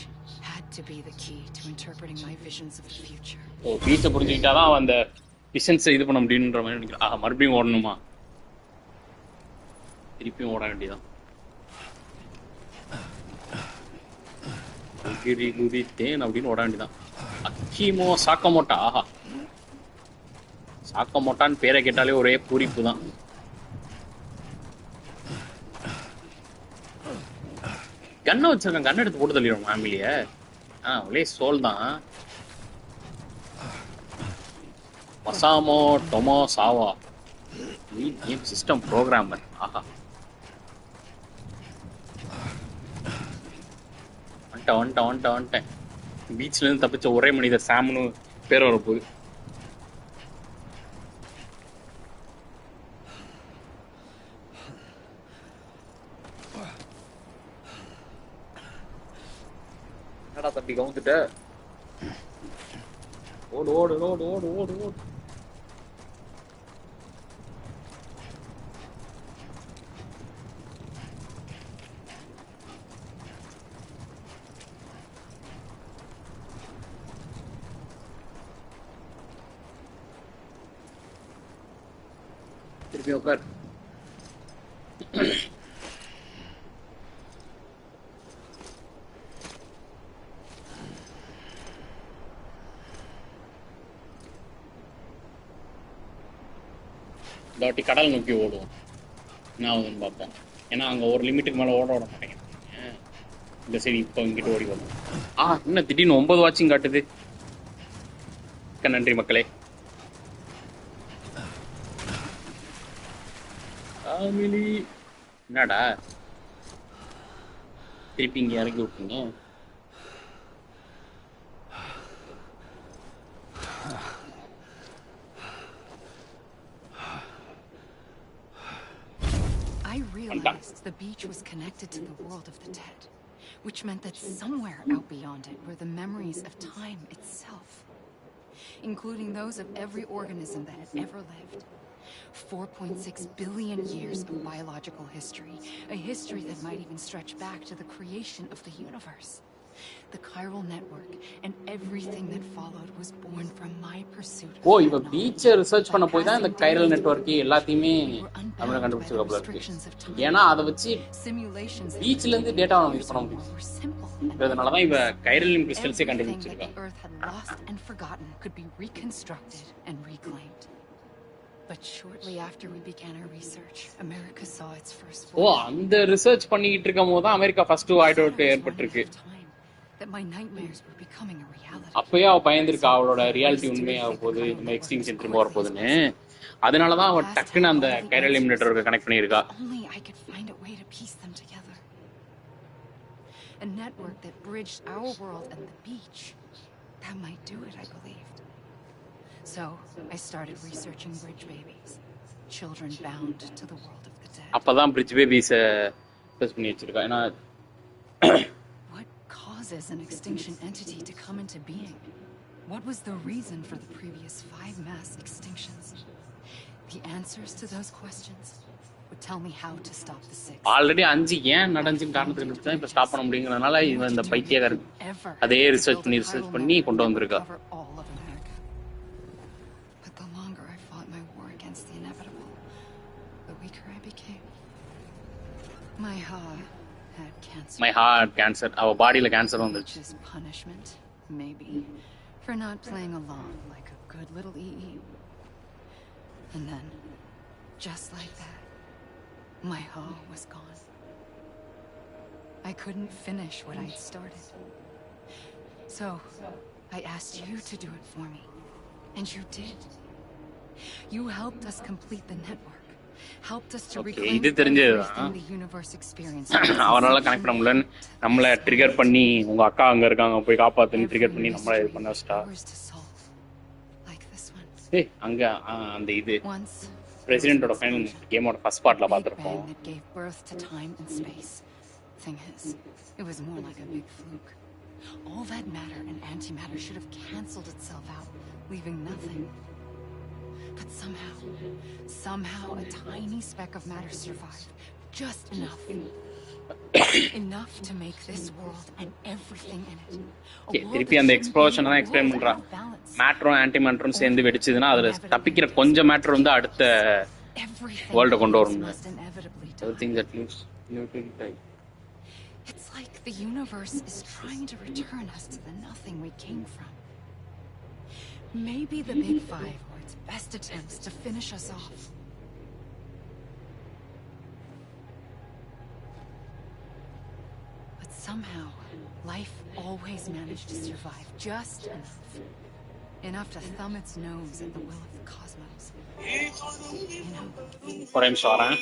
had to be the key to interpreting my visions of the future.
Oh, beach புரிஞ்சிட்டாதான் அந்த visions இது பண்ண முடியும்ன்ற மாதிரி நினைக்கிறேன். மறுபடியும் ஓடணுமா? திருப்பியும் ஓட வேண்டியதான். குதித்தேன் அப்படின்னு ஓட வேண்டியதான். அக்கீமோ சாக்கமோட்டா. ஆஹா, சாக்கமோட்டான்னு பேரை கேட்டாலே ஒரே பூரிப்பு தான். கண்ணை வச்சிருக்கேன், கண்ணை எடுத்து போட்டு தள்ளிடும் ஃபேமிலிய. ஒரே சோல் தான். மசாமோ டொமோ சாவா கேம் சிஸ்டம் ப்ரோக்ராமர். ஆஹா, வந்துட்டேன். பீச்ல இருந்து தப்பிச்ச ஒரே மனிதர் சாம்னு பேர் வரப்போகுது. என்னடா தம்பி கவுந்துட்ட? ஓடு ஓடு ஓடு ஓடு ஓடு ஓடு. திருப்பி உட்கார். இந்த வாட்டி கடல் நோக்கி ஓடுவோம். நான் வந்து பார்ப்பேன். ஏன்னா அங்கே ஒரு லிமிட்டுக்கு மேலே ஓட மாட்டேங்க. இந்த சரி இப்போ இங்கிட்ட ஓடி வரும். இன்னும் திடீர்னு 9 வாட்சிங் காட்டுது. நன்றி மக்களே. என்னடா திருப்பி இங்கே இறங்கி விட்டீங்க?
I realized the beach was connected to the world of the dead, which meant that somewhere out beyond it were the memories of time itself, including those of every organism that had ever lived. 4.6 billion years of biological history, a history that might even stretch back to the creation of the universe. The chiral network and everything that followed was born from my pursuit of
oh
that
இவ
knowledge.
பீச்சை research பண்ண போய் தான் இந்த
By
chiral
passing
network எல்லாத்தையுமே
we were
தமிழ
unbound by the
கண்டுபிடிச்சிருக்க போல இருக்கு.
restrictions of time.
ஏன்னா அதை வச்சு
Simulations that
பீச்ல
could
இருந்து
take
டேட்டா நம்ம
years
இது பண்ண
or more
முடியும்.
were simple and
அதனாலதான் இவ
effortless.
கைரலியம் கிறிஸ்டல்ஸே
Everything that
கண்டுபிடிச்சிருக்கா.
the Earth had lost and forgotten could be reconstructed and reclaimed. But shortly after we began our research, America saw its first
O
fall.
அந்த research பண்ணிட்டு இருக்கும் போது தான் America first ஆயிட்டு ஏற்பட்டிருக்கு.
That my nightmares were becoming a reality.
அப்பயே அவ பயந்துருக்கா அவளோட ரியாலிட்டி உண்மையாக போகுது, இந்த எக்ஸ்டிங்ஷன் திரும்ப வர போகுதுன்னு. அதனாலதான் அவ டக்குன்னு அந்த கைரலியம் நெட்வொர்க்கை கனெக்ட் பண்ணியிருக்கா.
Only I could find a way to piece them together. A network that bridged our world and the beach. That might do it, I believed. So, I started researching bridge babies. Children bound to the world of the dead.
அப்பதான் bridge பேபிஸை search பண்ணி வச்சிருக்கா. ஏன்னா
what causes an extinction entity to come into being? What was the reason for the previous 5 mass extinctions? The answers to those questions would tell me how to stop the 6.
Already 5 ஏன் நடந்துச்சுன்னு காரணத்தை கண்டுபிடிச்சா இப்ப stop பண்ண முடியுங்கிறதுனால இவன் இந்த பைத்தியக்காரன் அதே ரிசர்ச் பண்ணி கொண்டு வந்திருக்கா.
But the longer I fought my war against the inevitable, the weaker I became. My heart had cancer.
My heart cancer. அவ பாடியில கேன்சர் வந்துருச்சு.
Which is punishment, maybe, for not playing along like a good little EE. And then, just like that, my heart was gone. I couldn't finish what I'd started. So, I asked you to do it for me. And you did. You helped us complete the network. Helped us to reclaim everything the universe experienced.
அவனால connect பண்ண முடியல. நம்மள trigger பண்ணி உங்க அக்கா அங்க இருக்காங்க போய் காப்பாத்துன்னு ட்ரிகர் பண்ணி நம்மள இது பண்ண வச்சிட்டா. ஏய் அங்க அந்த இது பிரசிடென்ட்டோட ஃபைனல் கேமோட ஃபர்ஸ்ட் பார்ட்ல பாத்துறோம்.
That gave birth to time and space. Thing is, it was more like a big fluke. All that matter and antimatter should have cancelled itself out, leaving nothing. But somehow a tiny speck of matter survived. Just enough. Enough to make this world and everything in it.
திருப்பி அந்த explosion தான் explain பண்றா. மேட்டரும் anti மேட்டரும் சேர்ந்து வெடிச்சதுன்னா அதுல தப்பிக்கிற கொஞ்சம் matter வந்து அடுத்த வேர்ல்ட கொண்டு வரணும். Everything that lives will die.
It's like the universe is trying to return us to the nothing we came from. Maybe the Big Five were its best attempts to finish us off. But somehow, life always managed to survive just enough. Enough to thumb its nose at the will of the cosmos. You know?
ஒரு நிமிஷம் வரேன்.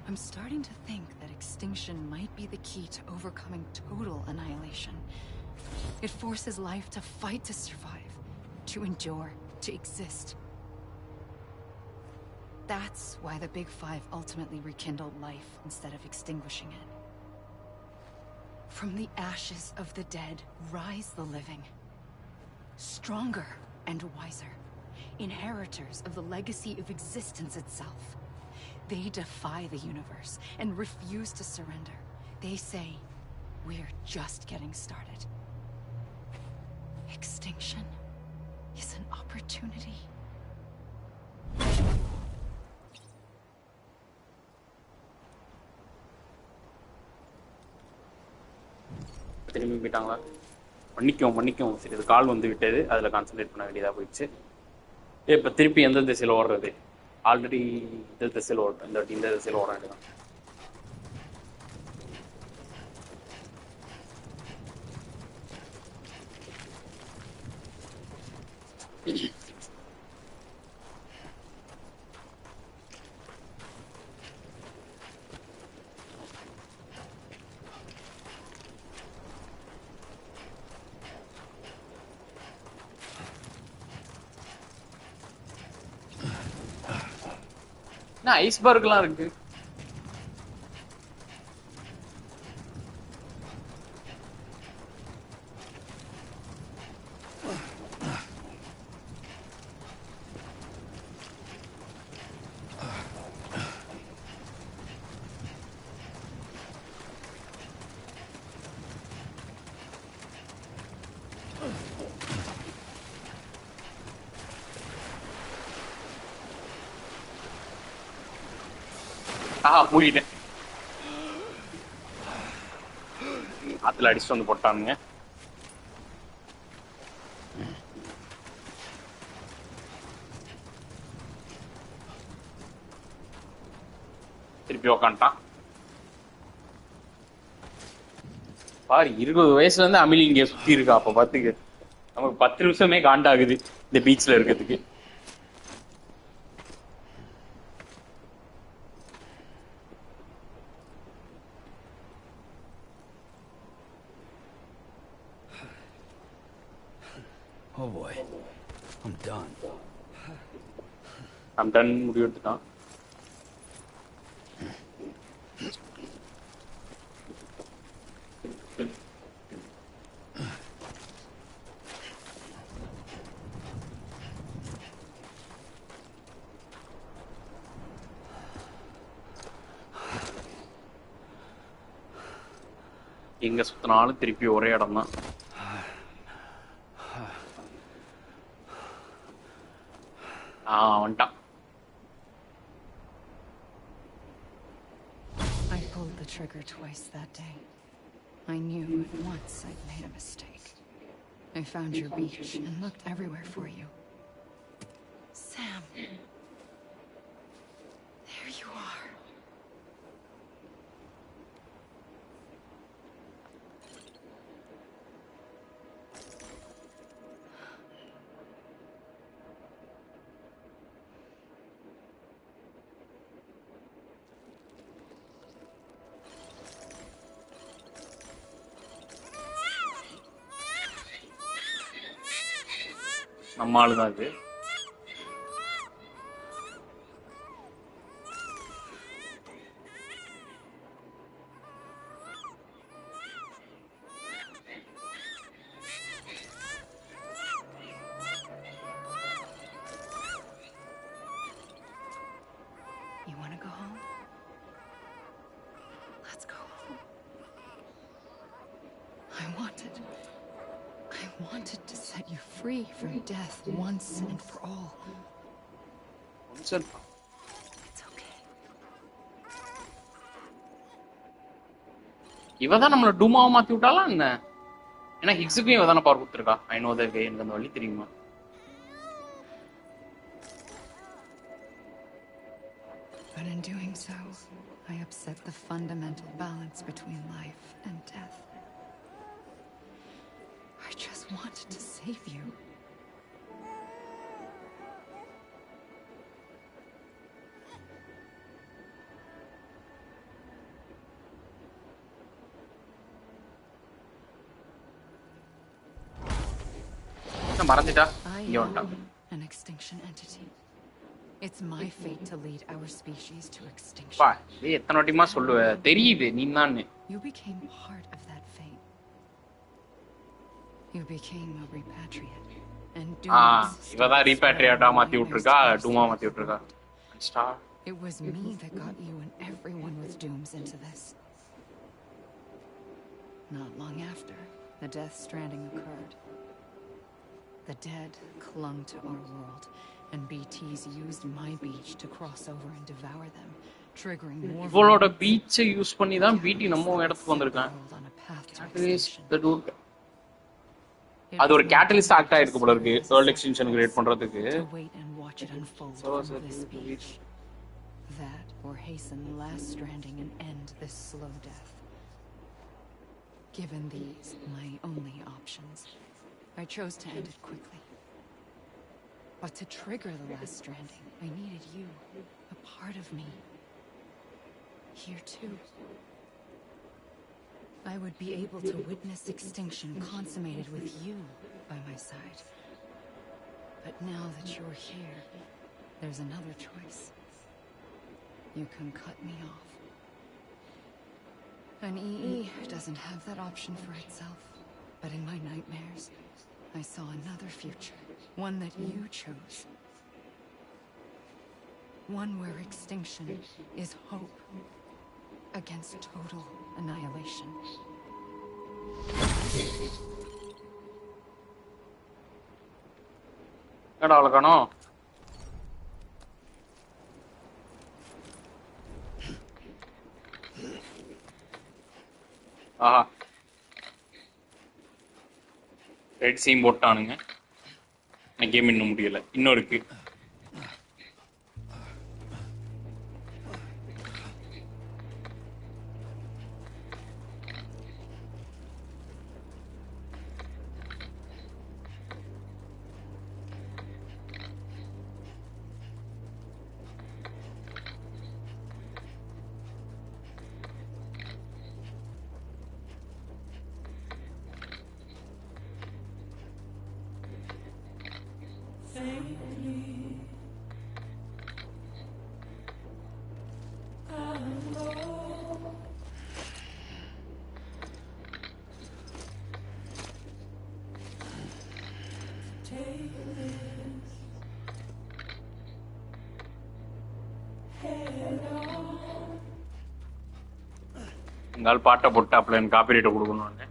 I'm starting to think that extinction might be the key to overcoming total annihilation. It forces life to fight to survive, to endure, to exist. That's why the Big Five ultimately rekindled life instead of extinguishing it. From the ashes of the dead rise the living. Stronger and wiser. Inheritors of the legacy of existence itself. They defy the universe and refuse to surrender. They say, we're just getting started. Extinction is an opportunity.
திரும்பி போயிட்டாங்களா? மன்னிக்கவும் சரி, இது கால் வந்து விட்டது, அதில் concentrate பண்ண வேண்டியதாக போயிடுச்சு. இப்போ திருப்பி எந்த திசையில் ஓடுறது? ஆல்ரெடி இந்த திசையில் ஓடுறேன், இந்த திசையில் ஓட வேண்டியதான். என்ன ஐஸ்பர்க்லாம் இருக்கு? மூடிட்டேன். ஆத்துல அடிச்சுட்டு வந்து போட்டானுங்க. திருப்பி உக்காண்டான். பாரு, 20 வயசுல இருந்து அமிலி இங்க சுத்தி இருக்கா. அப்ப பாத்துக்கு நமக்கு 10 நிமிஷமே காண்டாகுது இந்த பீச்ல இருக்கிறதுக்கு.
Oh boy, I'm done.
முடிவு எடுத்துட்டான். எங்க சுத்தினாலும் திருப்பி ஒரே இடம் தான். வந்துட்டான்.
I pulled the trigger twice that day. I knew at once I'd made a mistake. I found your beach and looked everywhere for you. Sam. There you are.
நம்ம ஆளுதான் இது.
You want to go home? Let's go home. I wanted to set you free from death once and for all. It's okay.
இவதான் நம்மள டூமாவை மாத்தி விட்டாளா என்ன? ஏன்னா ஹிக்ஸுக்கும் இவதான power கொடுத்துருக்கா. I know that way. எனக்கு அந்த வழி தெரியுமா?
But in doing so, I upset the fundamental balance between life and death. I just wanted to save you. I am an extinction entity. It's my fate to lead our species to extinction. You became part of that fate. You became a repatriate. And it was me that got you and everyone with dooms into this. Not long after, the death stranding occurred. The dead clung to our world, and BTs used my beach to cross over and devour them, triggering more.
இவளோட பீச்சை use பண்ணி தான் BT நம்ம இடத்துக்கு வந்திருக்கான்.
path to
Catalyst
extinction.
the dude.
It
அது
was
ஒரு
my
catalyst
duty
act
to
ஆயிருக்கு போல
serve
இருக்கு
as a
world
sacrifice,
extension create பண்றதுக்கு.
to wait and watch it unfold
So
from this beach. That or hasten the last stranding and end this slow death. Given these, my only options, I chose to end it quickly. But to trigger the last stranding, I needed you, a part of me. Here too. I would be able to witness extinction consummated with you by my side. But now that you're here, there's another choice. You can cut me off. An EE doesn't have that option for itself. But in my nightmares, I saw another future. One that you chose. One where extinction is hope against total annihilation.
என்னடா வளக்கணும்? ஆஹா, red seam போட்டானுங்க. Game இன்னும் முடியல, இன்னும் இருக்கு. எங்கால் பாட்டை போட்டாப்ல எனக்கு காப்பிரைட்டை கொடுக்கணும்னு.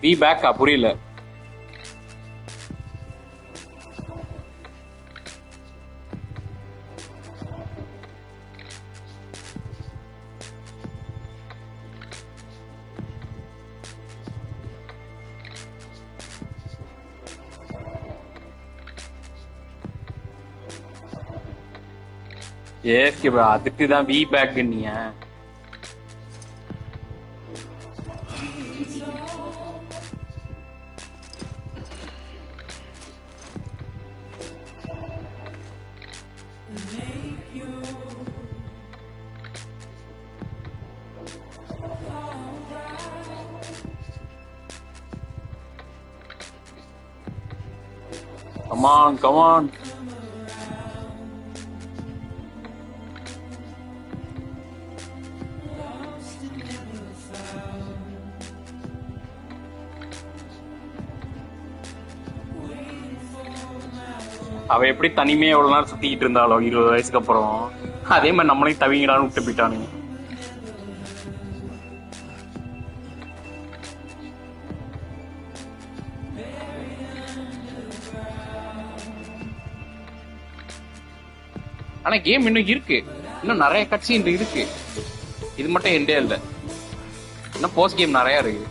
B பேக்கா? புரியல. ஏஸ்கே ப்ரோ, அதுக்கு தான் வி பேக் நீங்க. Come on, come on. அவ எப்படி தனிமையா எவ்வளவு நேரம் சுத்திக்கிட்டு இருந்தாலும் 20 வயசுக்கு அப்புறம், அதே மாதிரி நம்மளையும் தவிங்கடான்னு விட்டு போயிட்டானுங்க. ஆனா கேம் இன்னும் இருக்கு, இன்னும் நிறைய கட்சீன் இருக்கு. இது மட்டும் எண்டே இல்ல, இன்னும் போஸ்ட் கேம் நிறைய இருக்கு.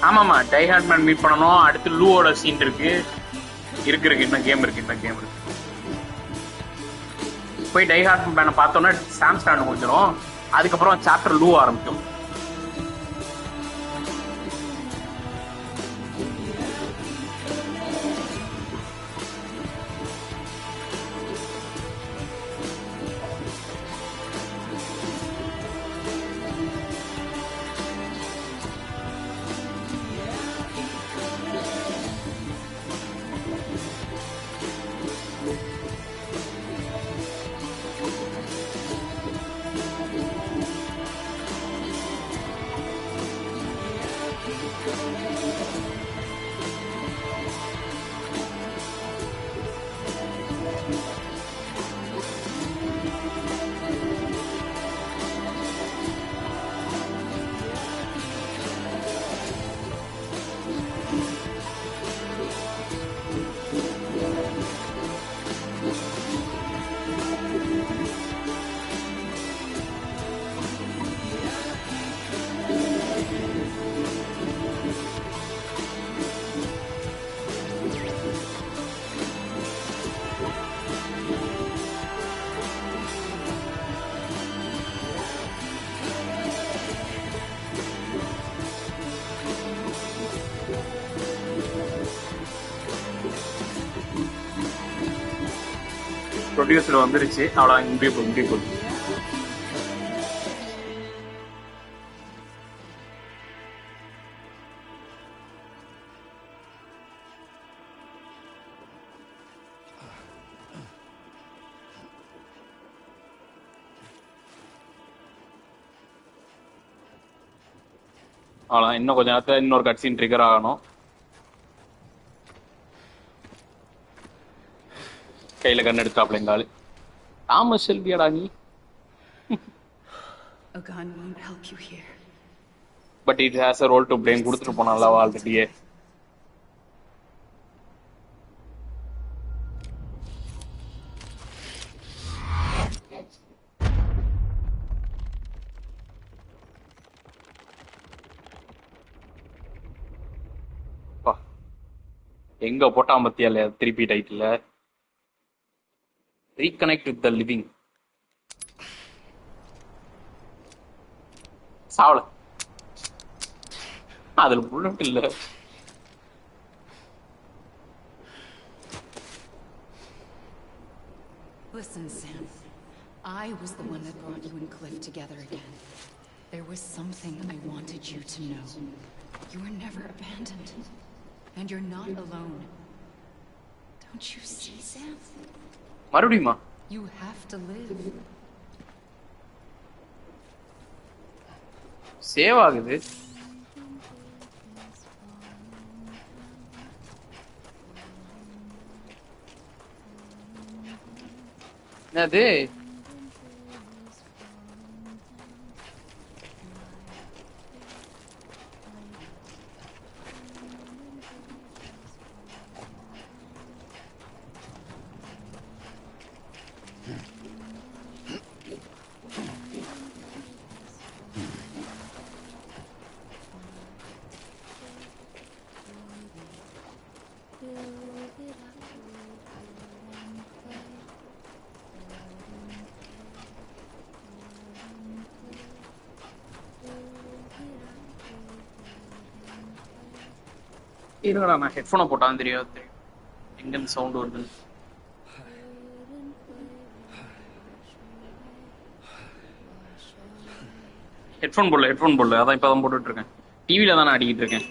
ஆமாமா டை ஹார்ட் மேன் மீட் பண்ணணும். அடுத்து லூவோட சீன் இருக்கு இன்னும் கேம் இருக்கு போய் டை ஹார்ட் மேனை பார்த்தோன்னா சாம் ஸ்டாண்ட் முடிஞ்சிடும். அதுக்கப்புறம் சாப்டர் லூ ஆரம்பிக்கும். ப்ரொடியூசர் வந்துருச்சு. அவ்வளோ இங்கே போகுது. அவ்வளோ இன்னும் கொஞ்ச நேரத்தில் இன்னொரு கட்சின் ட்ரிகர் ஆகணும். கையில கண்ணு எடுத்தாப்ல எங்காலு. தாமஸ் செல்வியாடா நீ. But it has a role to blame. கொடுத்துட்டு போனால ஆல்ரெடியே. எங்க போட்டான் பத்தியா இல்லையா திருப்பி title reconnect with the living. சாவல அதுல புல்லட் இல்ல.
Listen, Sam. I was the one that brought you and Cliff together again. There was something I wanted you to know. You were never abandoned. And you're not alone. Don't you see, Sam?
மறுபடியுமா?
You have to live.
Save ஆகுது. என்னது? இருங்கடா நான் ஹெட்ஃபோனை போட்டாலும் தெரியாது எங்கேருந்து sound வருது. Headphone போடல அதான் இப்போ தான் போட்டுட்டு இருக்கேன். டிவியில தான் நான் அடிக்கிட்டு இருக்கேன்.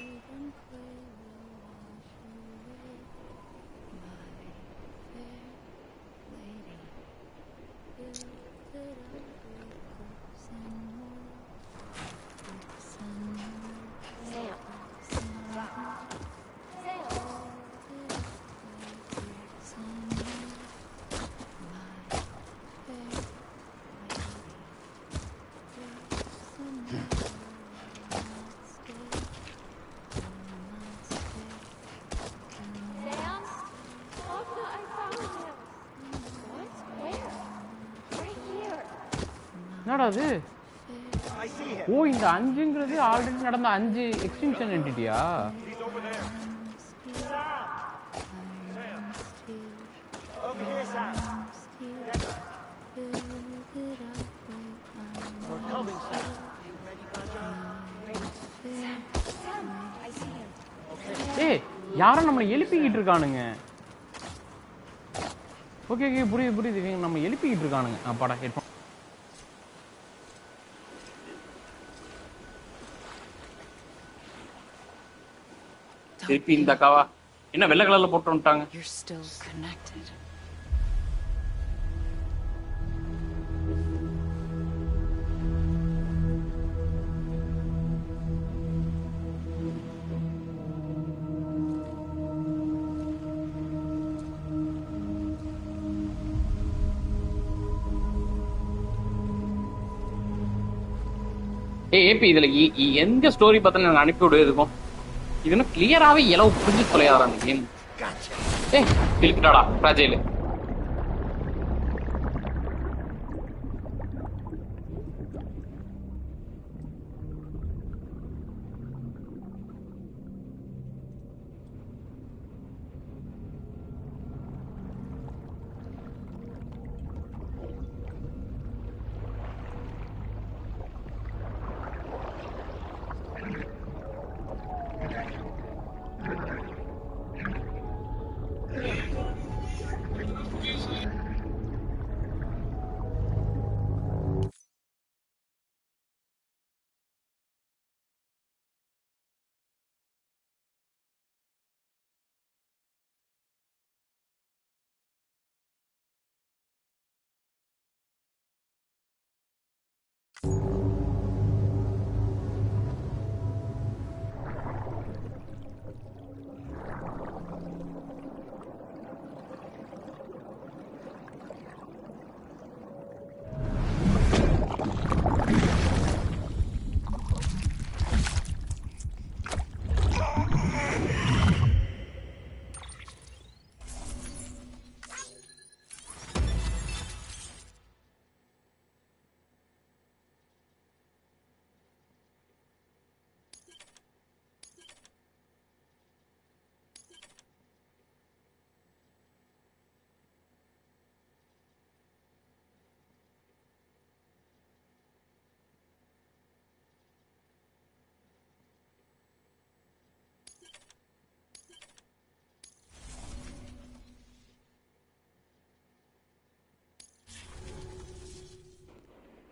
என்னடா அது?
I see him.
ஓ இந்த 5ங்கிறது ஆல்ரெடி நடந்த 5 எக்ஸ்டிங்ஷன் என்டிட்டியா? ஏய் யாரும் நம்மளை எழுப்பிக்கிட்டு இருக்கானுங்க. ஓகே ஓகே புரியுது நம்ம எழுப்பிக்கிட்டு இருக்கானுங்க. அப்பாடா ஹெட்ஃபோன். திருப்பி இந்த அக்காவா என்ன வெள்ளை கலர்ல போட்டு வந்துட்டாங்க.
You're still connected.
ஏபி இதுல எந்த ஸ்டோரி பார்த்தா எனக்கு அனுப்பி விடு இருக்கும். இது இன்னும் கிளியராகவே இலவு புரிஞ்சு தொலையாதா அந்த game. கிளிக்கிட்டாடா ராஜேலு.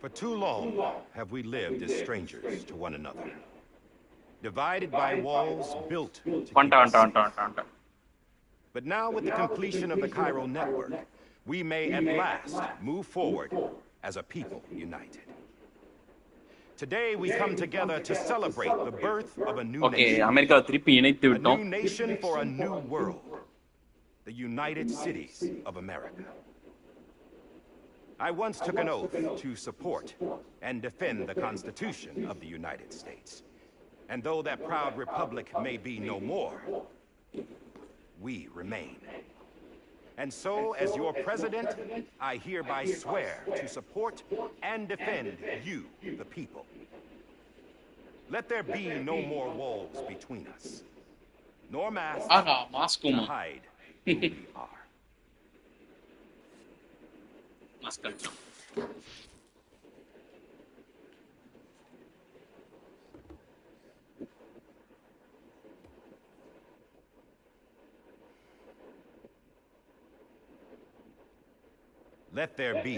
For too long have we lived as strangers to one another, divided by walls built to keep us safe. But now with the completion of the chiral network, we may at last move forward as a people united. Today we come together to celebrate the birth of a new nation. A new nation for a new world. The United Cities of America. I once took an oath to support and defend the Constitution of the United States. And though that proud republic may be no more, we remain. And so, as your president, I hereby swear to support and defend you, the people. Let there be no more walls between us, nor masks to hide who we are. Let there be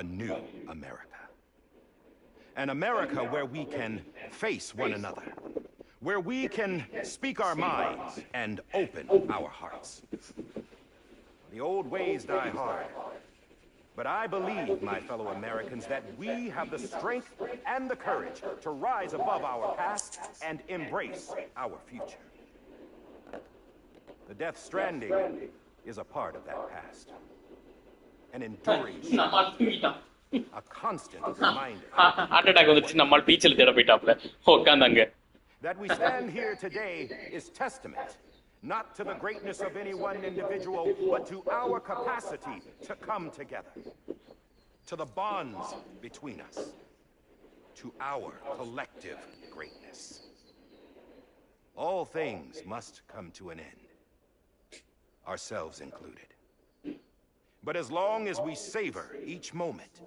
a new America. An America where we can face one another, where we can speak our minds and open our hearts. The old ways die hard. But I believe, my fellow Americans, that we have the strength and the courage to rise above our past and embrace our future. The Death Stranding is a part of that past. An enduring shock, a constant reminder that we stand here today is testament not to the greatness of any one individual, but to our capacity to come together, to the bonds between us, to our collective greatness. All things must come to an end, ourselves included. But as long as we savor each moment,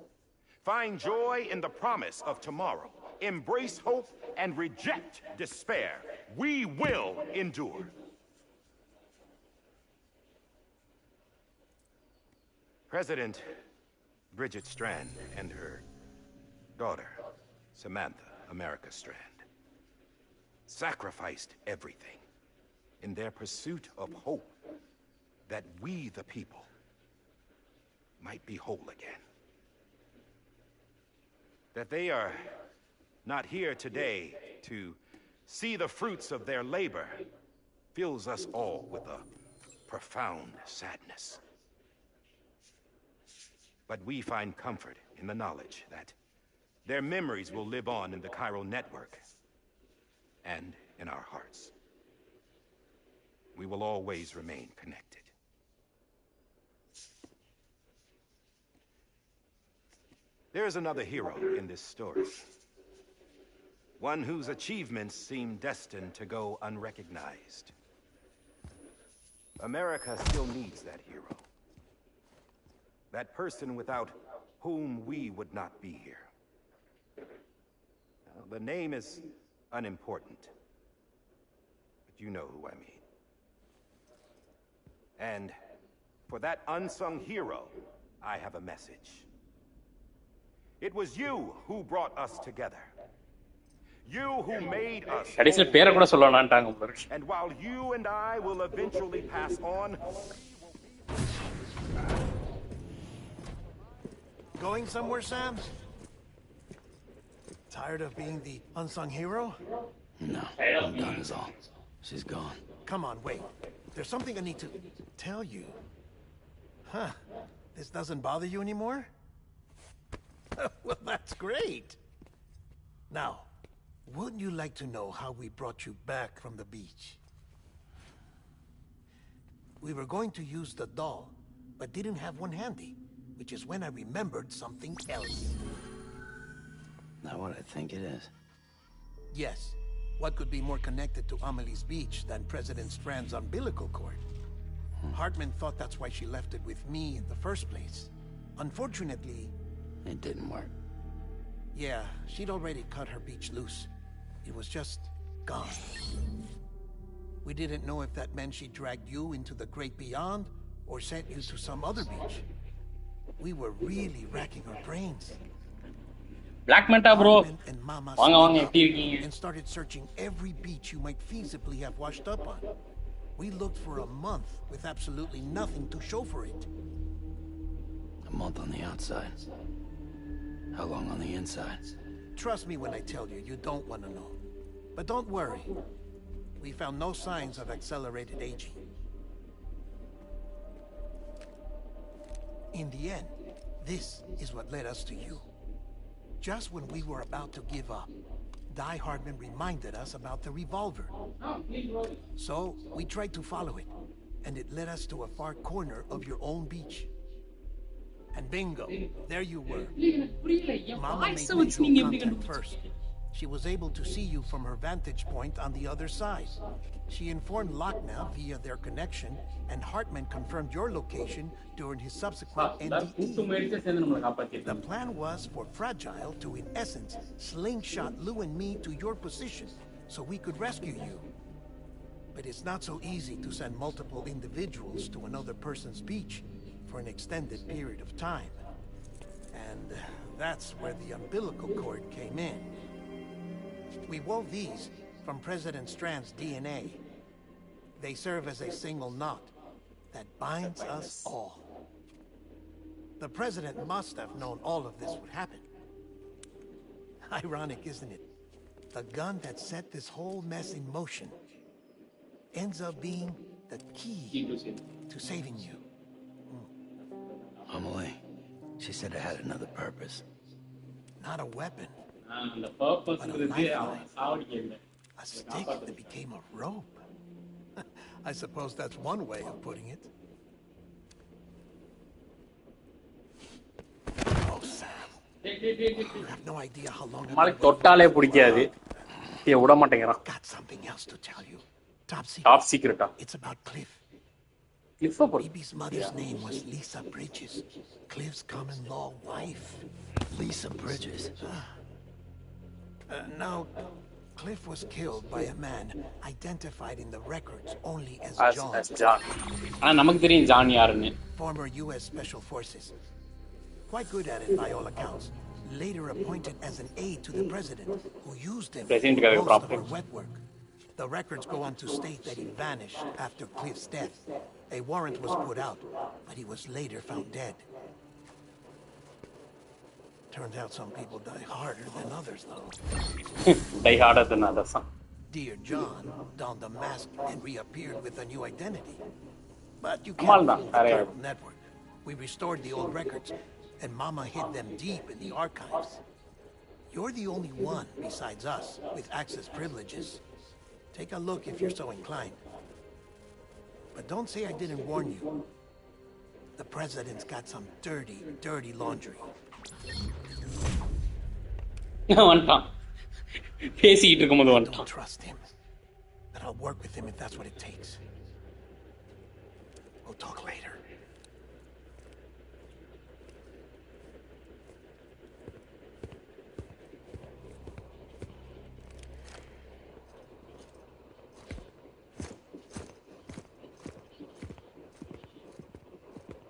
find joy in the promise of tomorrow, embrace hope, and reject despair, we will endure. President Bridget Strand and her daughter, Samantha America Strand, sacrificed everything in their pursuit of hope that we, the people, might be whole again. That they are not here today to see the fruits of their labor fills us all with a profound sadness. But we find comfort in the knowledge that their memories will live on in the chiral network and in our hearts. We will always remain connected. There is another hero in this story. One whose achievements seem destined to go unrecognized. America still needs that hero. That person without whom we would not be here. Now, the name is unimportant, but you know who I mean. And for that unsung hero, I have a message. It was you who brought us together. You who made us. And while you and I will eventually pass on.
Going somewhere, Sam? Tired of being the unsung hero?
No, I'm done is all. She's gone.
Come on, wait. There's something I need to tell you. Huh. This doesn't bother you anymore? Well, that's great. Now, wouldn't you like to know how we brought you back from the beach? We were going to use the doll, but didn't have one handy, which is when I remembered something else.
Not what I think it is.
Yes. What could be more connected to Amelie's beach than President Strand's umbilical cord? Hartman thought that's why she left it with me in the first place. Unfortunately...
It didn't work.
Yeah, she'd already cut her beach loose. It was just gone. We didn't know if that meant she dragged you into the great beyond, or sent you to some other beach. We were really racking our brains.
Black Manta bro.
And Mama and started searching every beach you might feasibly have washed up on. We looked for a month with absolutely nothing to show for it.
A month on the outside. How long on the inside?
Trust me when I tell you, you don't want to know. But don't worry. We found no signs of accelerated aging. In the end, this is what led us to you. Just when we were about to give up, Die Hartman reminded us about the revolver. So, we tried to follow it, and it led us to a far corner of your own beach. And bingo, there you were. Mama made visual contact first. She was able to see you from her vantage point on the other side. She informed Lochner via their connection, and Hartman confirmed your location during his subsequent NDE. The plan was for Fragile to, in essence, slingshot Lou and me to your position, so we could rescue you. But it's not so easy to send multiple individuals to another person's beach for an extended period of time. And that's where the umbilical cord came in. We wove these from President Strand's DNA. They serve as a single knot that binds us all. The President must have known all of this would happen. Ironic, isn't it? The gun that set this whole mess in motion ends up being the key to saving you.
Amelie, she said it had another purpose.
Not a weapon, but a lifeline. A stick that became a rope. I suppose that's one way of putting it. Oh, Sam, You have no idea how long I've
நம்மளுக்கு
been
தொட்டாலே
waiting.
பிடிக்காது. ஏய் விட மாட்டேங்கிறான்.
Got something else to tell you. Top secret.
Top சீக்ரெட்டா?
It's about Cliff.
Cliff
BB's mother's name was Lisa Bridges. Cliff's common-law wife.
Lisa Bridges.
Now, Cliff was killed by a man identified in the records only as John.
As John. ஆனா நமக்கு தெரியும் John யாருன்னு.
Former U.S. Special Forces. Quite good at it by all accounts. Later appointed as an aide to the president, who used him for most of her wet work. The records go on to state that he vanished after Cliff's death. A warrant was put out, but he was later found dead. Turns out some people die harder than others, though.
Die harder than others.
Dear John donned a mask and reappeared with a new identity. But you can't fool the tribal network. We restored the old records, and Mama hid them deep in the archives. You're the only one besides us with access privileges. Take a look if you're so inclined. But don't say I didn't warn you. The president's got some dirty, dirty laundry.
வந்துட்டான். பேசிட்டு இருக்கும்போது வந்துட்டான்.
Don't trust him. But I'll work with him if that's what it takes. We'll talk later.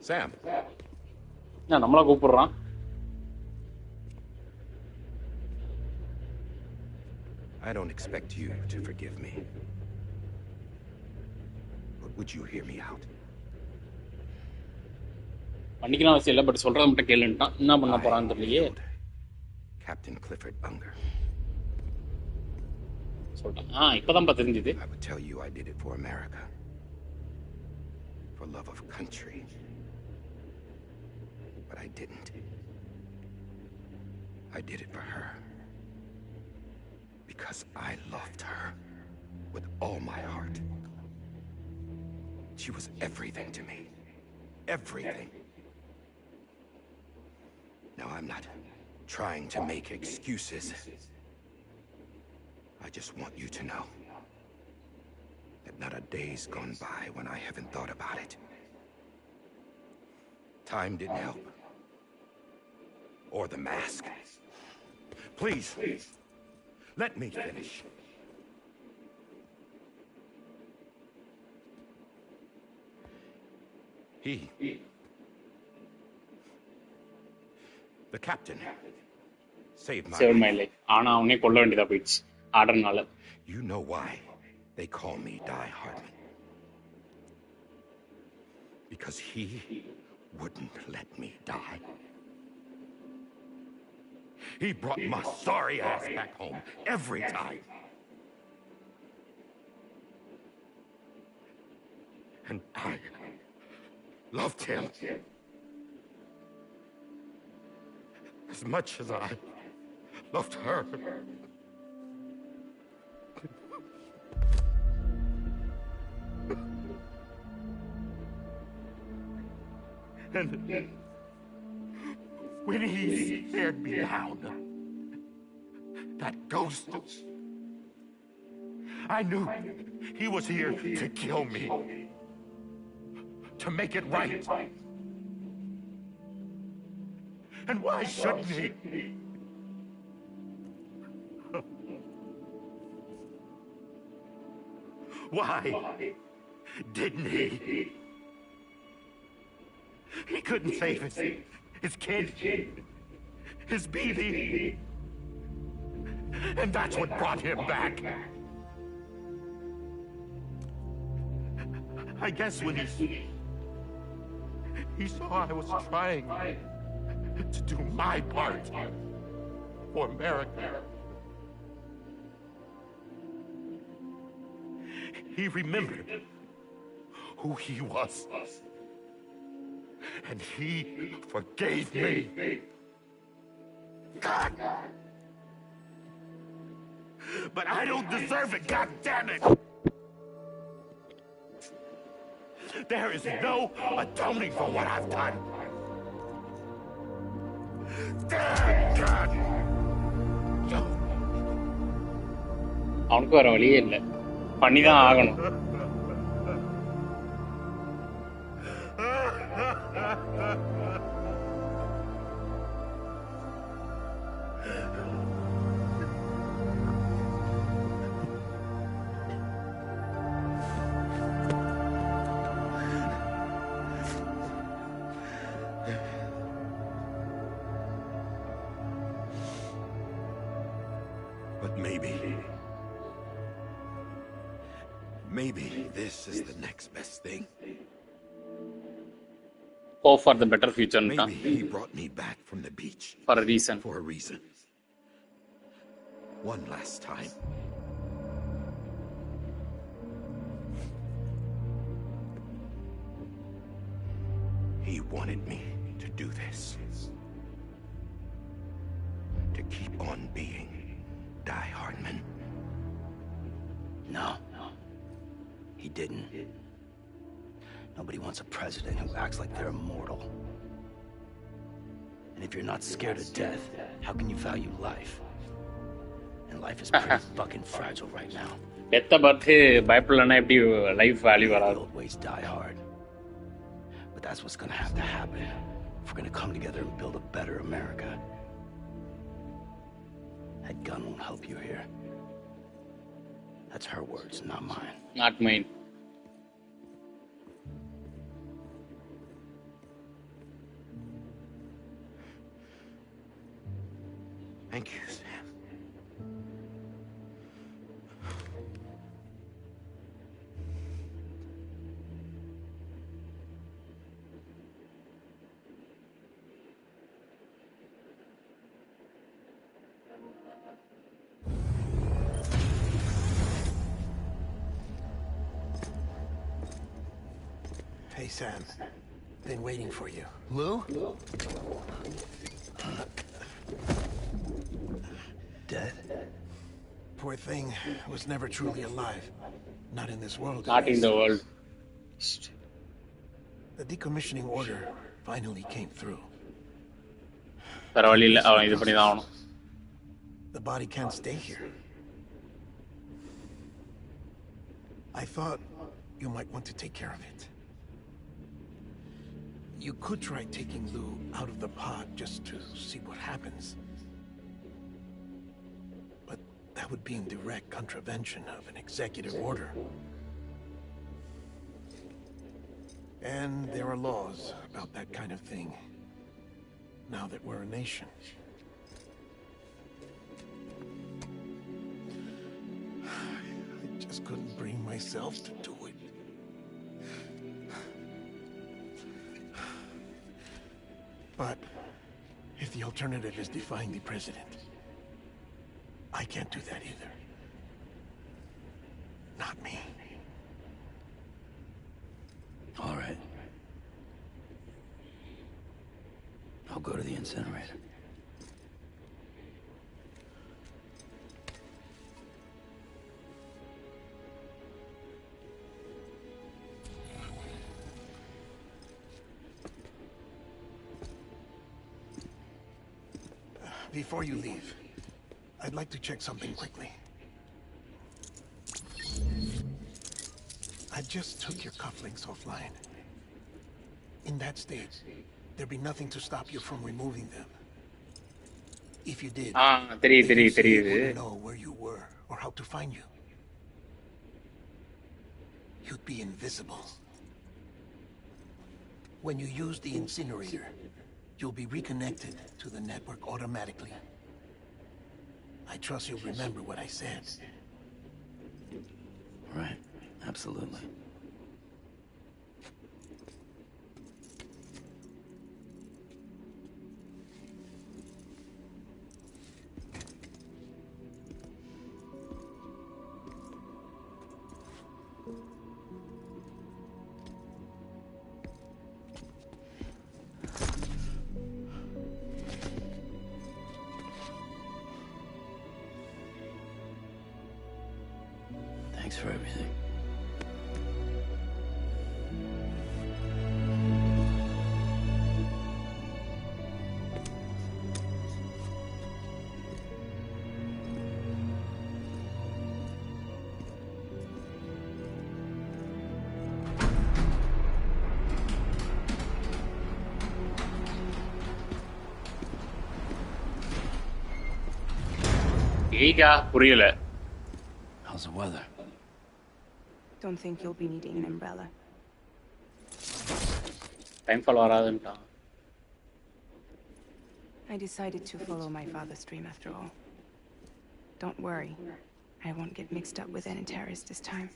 Sam.
நம்மள கூப்பிடுறான்.
I don't expect you to forgive me. But would you hear me out?
பண்ணிக்கலாம் அவசியம் இல்லை, but சொல்றத மட்டும் கேளுன்ட்டான். என்ன பண்ண போறான்னு தெரியலையே.
Captain Clifford Unger.
சொல்லிட்டான். இப்பதான் தெரிஞ்சது.
I would tell you I did it for America. For love of country. But I didn't. I did it for her. Because I loved her with all my heart. She was everything to me. Everything. Now, I'm not trying to make excuses. I just want you to know that not a day's gone by when I haven't thought about it. Time didn't help. Or the mask. Please. Let me finish. The captain saved my life.
ஆனா அவனே கொல்ல வேண்டியதா போயிடுச்சு ஆர்டர்னால.
You know why they call me Die Hardman? Because he wouldn't let me die. He brought my sorry ass back home every time. And I loved him as much as I loved her. And when he stared me down, that ghost, I knew he was here to kill me, to make it right. And why shouldn't he? Why didn't he? He couldn't save his kid, his baby. And that's what brought him back. I guess when he saw I was trying to do my part for America, he remembered who he was. And he forgave me. God. But I don't deserve it, God damn it! There is no atoning for what I've done.
அவனுக்கு வர வழியே இல்லை, பண்ணிதான் ஆகணும்.
But maybe this is the next best thing.
Hope for the better future.
Maybe he brought me back from the beach.
For a reason.
For a reason. One last time. He wanted me to do this. To keep on being Die Hardman.
No. He didn't. Nobody wants a president who acts like they're immortal. And if you're not scared of death, how can you value life? And life is pretty fucking fragile right now.
Death பார்த்து பயப்படலன்னா எப்படி life value வராது.
The old ways die hard. But that's what's gonna have to happen if we're gonna come together and build a better America. That gun won't help you here. That's her words, not mine.
Not mine.
Thank you, Sam.
Hey, Sam. Been waiting for you. Lou?
Dead?
Poor thing was never truly alive. Not in this world.
Not in the world.
The decommissioning order finally came through.
வேற வழி இல்ல, அவன் இது பண்ணி தான் ஆகணும்.
The body can't stay here. I thought you might want to take care of it. You could try taking Lou out of the pod just to see what happens. But that would be in direct contravention of an executive order. And there are laws about that kind of thing, now that we're a nation. I just couldn't bring myself to do it. But if the alternative is defying the president, I can't do that either. Not me.
All right. I'll go to the incinerator.
Before you leave, I'd like to check something quickly. I just took your cufflinks offline. In that state, there'd be nothing to stop you from removing them. If you did,
தெரியுது.
you wouldn't know where you were or how to find you. You'd be invisible. When you use the incinerator, you'll be reconnected to the network automatically. I trust you'll remember what I said.
Right. Absolutely. Thanks for everything.
Ega புரியல.
How's the weather?
Don't think you'll be needing an umbrella.
Time fall வராதுன்றான்.
I decided to follow my father's dream after all. Don't worry. I won't get mixed up with any terrorists this time.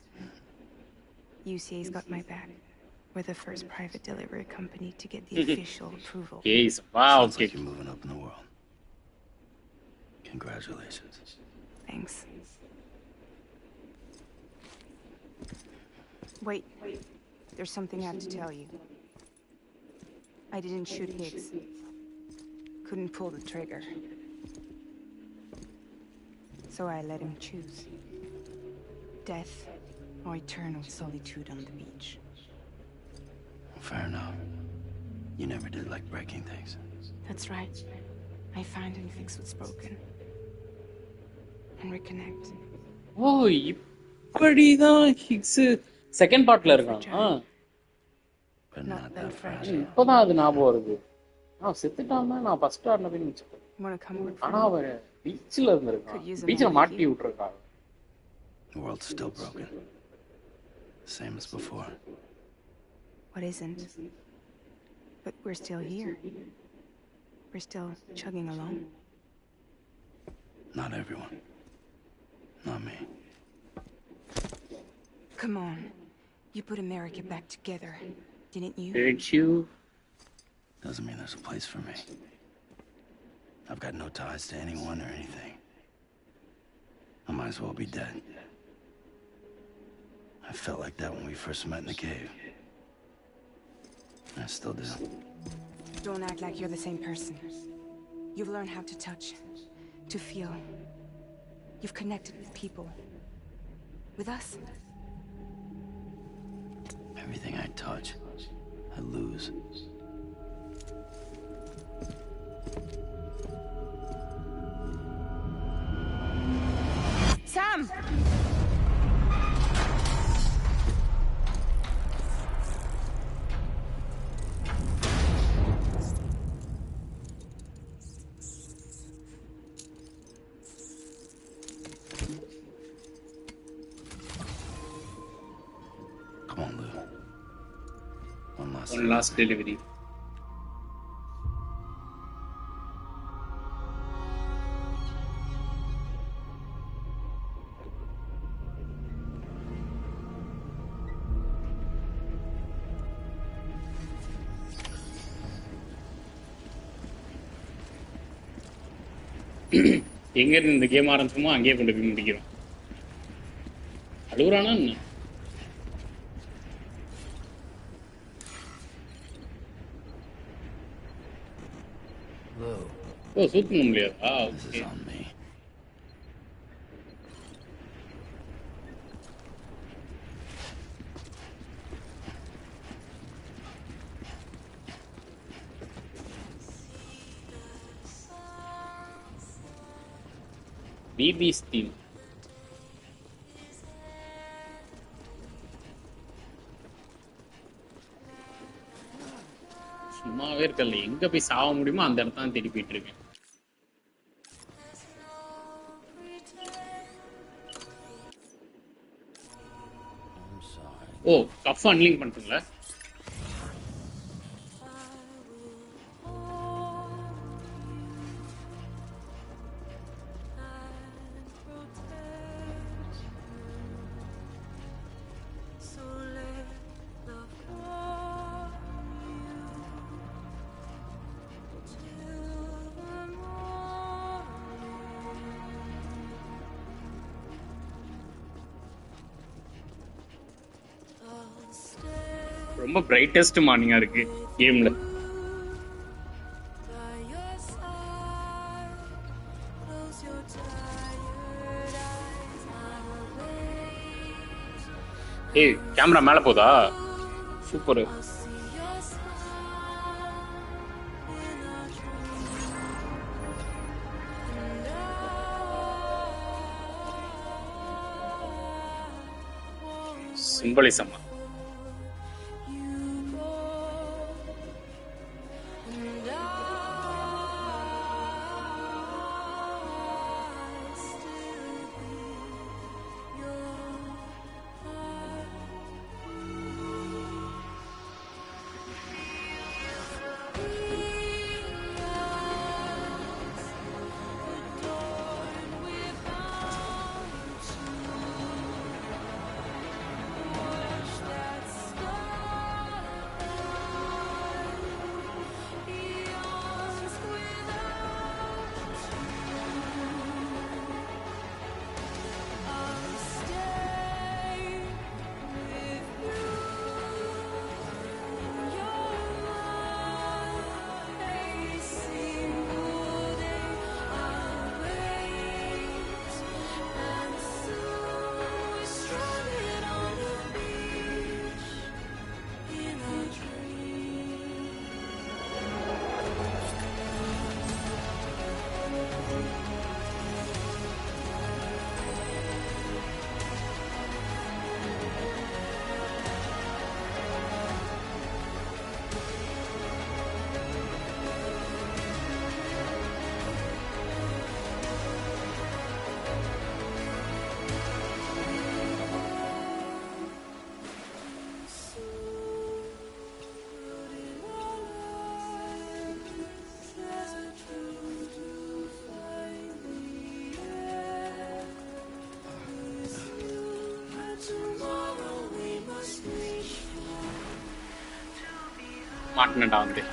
UCA's got my back. We're the first private delivery company to get the official approval.
Yes, wow,
Sounds
okay.
like you're moving up in the world. Congratulations.
Thanks. Wait. There's something I have to tell you. I didn't shoot Higgs. Couldn't pull the trigger. So I let him choose. Death or eternal solitude on the beach.
Fair enough. You never did like breaking things.
That's right. I find and fix what's broken. And reconnect.
Oh, இப்படிதான் Hicks second பார்ட்ல இருக்கான்.
But not that fresh.
இப்பதான் அது ஞாபகம் வருது. செத்துட்டான் நான் first ஆர்ட்ல போய் நிச்சேன்.
Wanna come work for
ஆனா
me?
அவன் பீச்ல இருந்திருக்கான். பீச்ல மாட்டி விட்டுருக்கான்.
The world's still broken. Same as before.
What isn't? But we're still here. We're still chugging along.
Not everyone. Not me.
Come on. You put America back together, didn't you?
Did you?
Doesn't mean there's a place for me. I've got no ties to anyone or anything. I might as well be dead. I felt like that when we first met in the cave. I still do.
Don't act like you're the same person. You've learned how to touch, to feel. You've connected with people. With us.
Everything I touch, I lose.
Sam!
Come on, Lou.
One last delivery. எங்க இருந்து இந்த game ஆரம்பிச்சோமோ அங்கேயே கொண்டு போய் முடிக்கிறோம். அழுகுறானா என்ன? ஓ சூத்தணும் முடியாதா? Okay. BB's theme. சும்மாவே இருக்கல, எங்க போய் சாவ முடியுமோ அந்த இடத்த தான் தேடி போயிட்டு இருக்கேன். ஓ கஃப் அன்லிங்க் பண்ணிட்டுங்களா? ரொம்ப பிரைட்டஸ்ட் மார்னிங்கா இருக்கு கேம்ல. ஏய் கேமரா மேல போதா? சூப்பர். சிம்பலிசம். மாட்டினடா வந்து.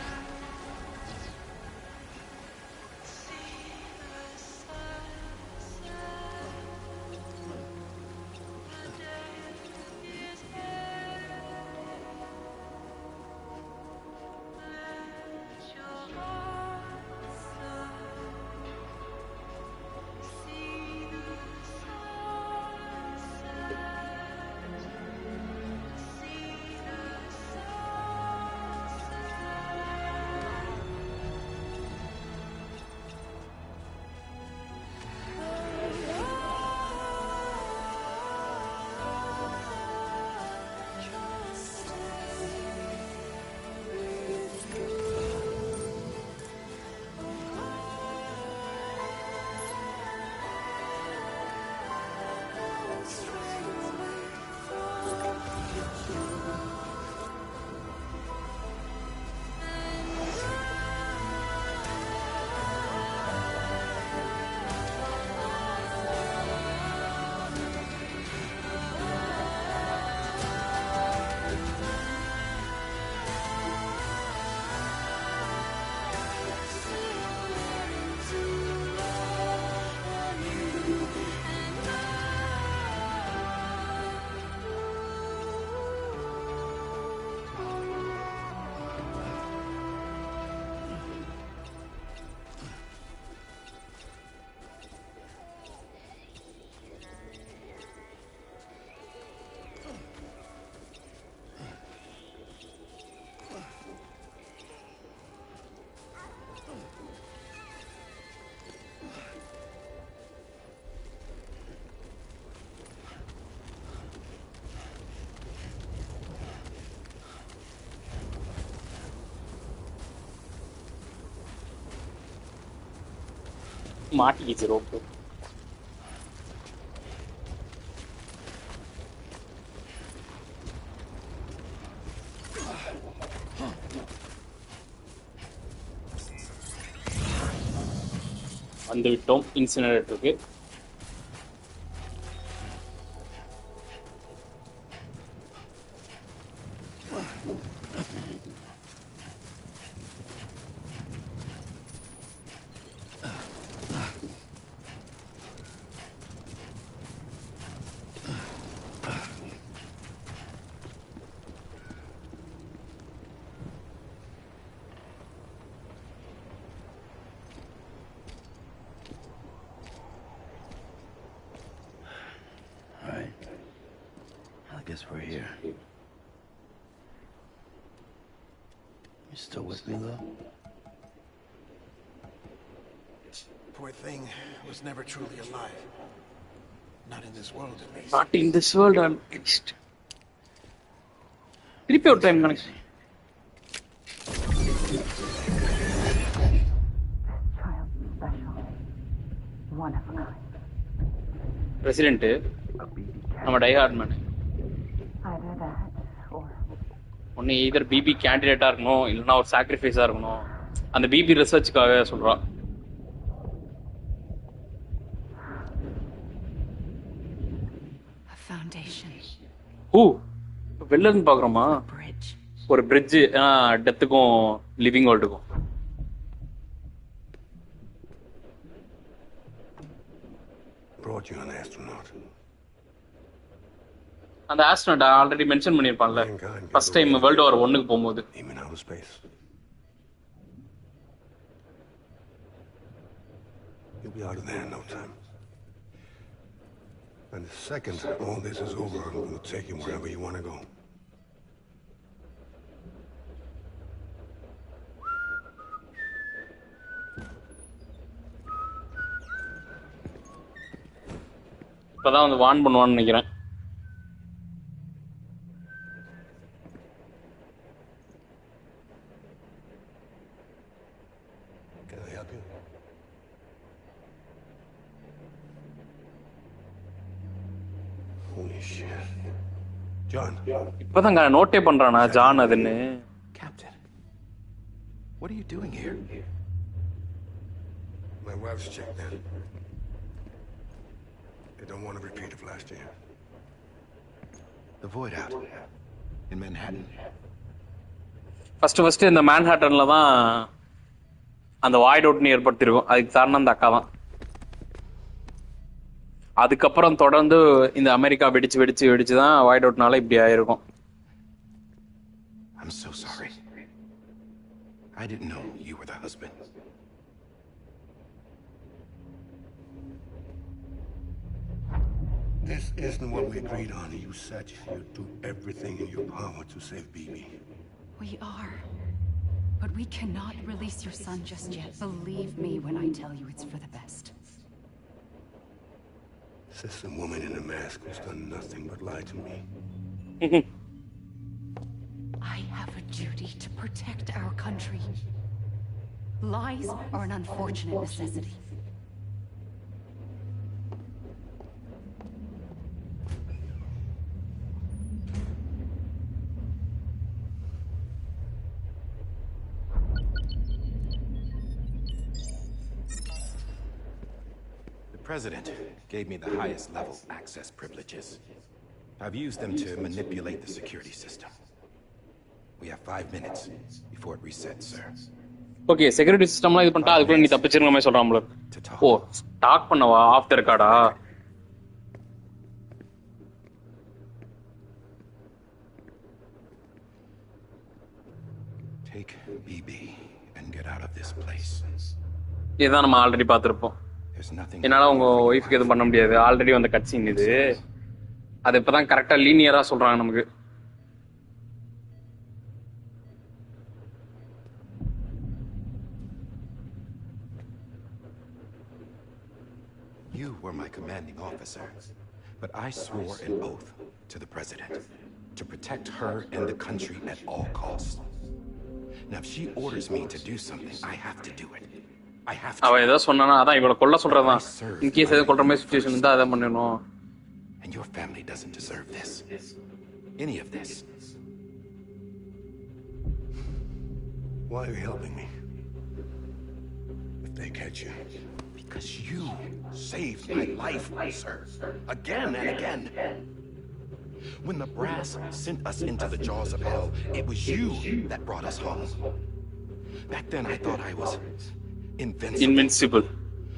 மாட்டிக்கிச்சு ரோப்பு. வந்து விட்டோம் இன்சினரேட்டருக்கு.
Guess we're here. You still with me, though?
Poor thing was never truly alive. Not in this world, at least.
Not in this world, at least. Repeat your time, Ganesh.
Child special. One of a kind.
President, I'm a diehard man.
Either that or
ஒன்னு either BP கேண்டிடேட்டா இருக்கணும், இல்லைன்னா ஒரு சாக்ரிஃபைஸா இருக்கணும். அந்த BP ரிசர்ச்சுக்காக சொல்றா.
A foundation.
வெளில இருந்து பாக்குறோமா? ஒரு பிரிட்ஜ், டெத்துக்கும் லிவிங் வேர்ல்டுக்கும்.
Brought you an astronaut.
அந்த ஆஸ்ட்ரோனாட் ஆல்ரெடி மென்ஷன் பண்ணிருப்பான்ல ஃபர்ஸ்ட் டைம் வேர்ல்ட் வார் 1க்கு போகும்போது.
Even out of space. You'll be out of there in no time. And the second all this is over, I'm going to take you wherever you want to go.
இப்பதான் வந்து warn பண்ணுவான்னு நினைக்கிறேன். இப்பதான் நோட்டே பண்றானா John அதுன்னு.
Captain, what are you doing here? My wife's checked in. They don't want a repeat of last year.
The void out in Manhattan.
First இந்த மேன்ஹாட்டன்ல தான் அந்த வாய்ட் அவுட்னு ஏற்படுத்திருக்கும். அதுக்கு காரணம் அந்த அக்கா தான். அதுக்கப்புறம் தொடர்ந்து இந்த அமெரிக்கா வெடிச்சு தான் வாய்ட் அவுட்னால இப்படி ஆயிருக்கும்.
I'm so sorry. I didn't know you were the husband.
This isn't what we agreed on. You said you'd do everything in your power to save BB.
We are. But we cannot release your son just yet. Believe me when I tell you it's for the best.
Says some woman in a mask who's done nothing but lie to me.
I have a duty to protect our country. Lies are an unfortunate necessity.
The President gave me the highest level access privileges. I've used them to manipulate the security system. We have 5 minutes before it resets, sir.
Okay, security சிஸ்டம்லாம் இது பண்ணிட்டா அதுக்குள்ள நீ தப்பிச்சிருக்க மாதிரி சொல்றான். Oh, stock பண்ணவா? Off the ரெக்கார்டா?
Take BB and get out of this place.
இதுதான் நம்ம ஆல்ரெடி பார்த்துருப்போம். என்னால உங்க ஒய்ஃப்க்கு எதுவும் பண்ண முடியாது. ஆல்ரெடி வந்த கட் சீன் இது. அது இப்பதான் கரெக்டா லீனியரா சொல்றாங்க நமக்கு.
You were my commanding officer, but I swore an oath to the President to protect her and the country at all costs. Now, if she orders me to do something, I have to do it. I have to.
அவ ஏதோ சொன்னானா அதான் இவளை கொல்ல சொல்றதான். In case ஏதோ கொல்ற மாதிரி சிச்சுவேஷன் இருந்தா அதான் பண்ணணும்.
And your family doesn't deserve this. Any of this.
Why are you helping me? If they catch you.
Because you saved my life, sir. Again and again. When the brass sent us into the jaws of hell, it was you that brought us home. Back then, I thought I was invincible.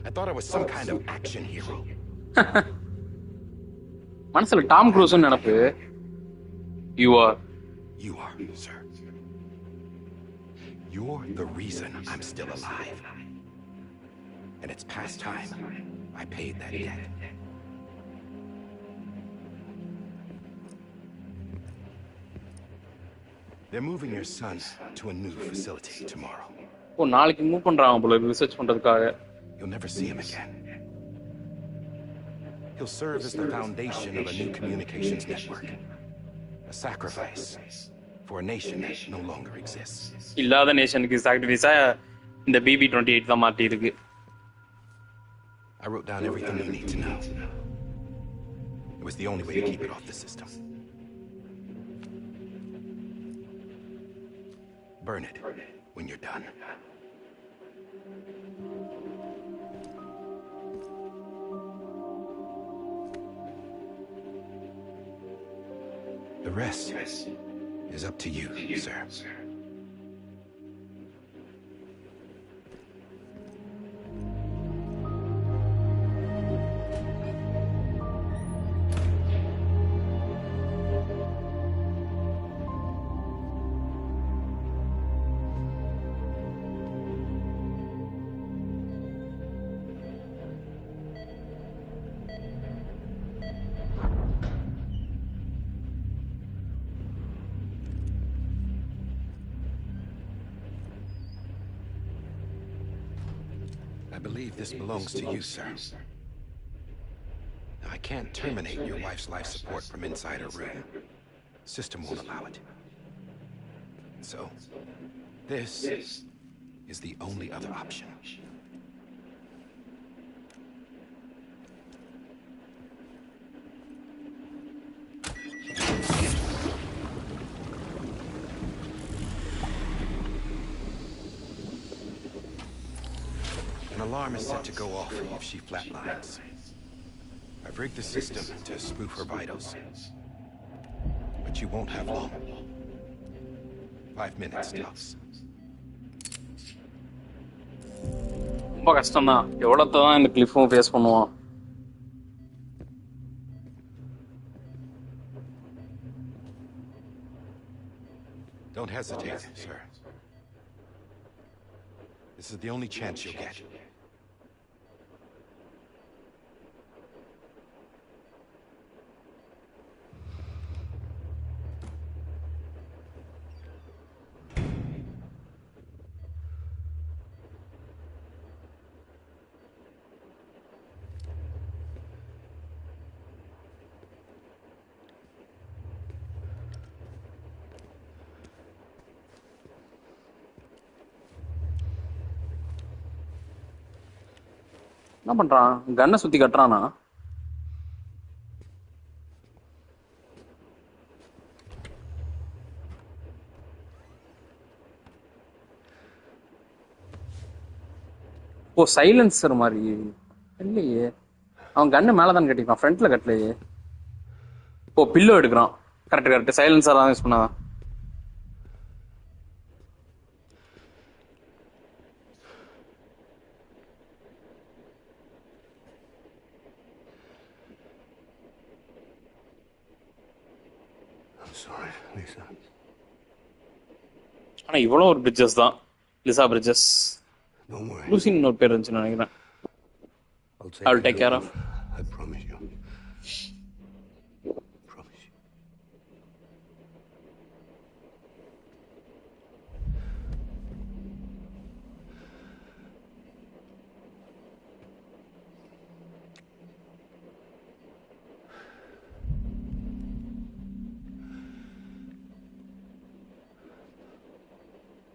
I thought I was some kind of action hero.
மனசுல Tom cruise நினைப்பு. You are,
sir. You're the reason I'm still alive. And it's past time I paid that debt. They're moving your son to a new facility tomorrow.
ஓ, நாளைக்கு move பண்றாங்க போல research பண்றதுக்காக.
You'll never see him again. He'll serve as the foundation of a new communications network. A sacrifice for a nation that no longer exists.
இல்லாத நேஷனுக்கு சாக்ரிஃபைஸா இந்த BB-28 தான் மாட்டி இருக்கு.
I wrote down everything you need to know. It was the only way to keep it off the system. Burn it when you're done. The rest is up to you, sir. I believe this belongs to you, sir. Now, I can't terminate your wife's life support from inside her room. The system won't allow it. So, this is the only other option. An alarm is set to go off if she flatlines. I've rigged the system to spoof her vitals. But you won't have long. 5 minutes, tops.
ரொம்ப கஷ்டம் தான். எவ்வளவுதான் இந்த கிளிஃபும் face பண்ணுவான்.
Don't hesitate, sir. This is the only chance you'll get.
என்ன பண்றான்? கன்னை சுத்தி கட்டுறானா? ஓ சைலன்சர் மாதிரி இல்லையே. அவன் கண்ணு மேலதான் கட்டிப்பான், ஃப்ரண்ட்ல கட்டலையே. ஓ பில்லோ எடுக்கிறான். Correct correct. சைலன்சர் தான் யூஸ் பண்ணாதான்.
Sorry, Lisa.
ஆனா இவ்வளவு ஒரு பிரிட்ஜஸ் தான். Lisa bridges.
Don't worry.
லூசின்னு ஒரு பேர் இருந்துச்சுன்னு நினைக்கிறேன். I'll take care of.
I promise you. Promise you.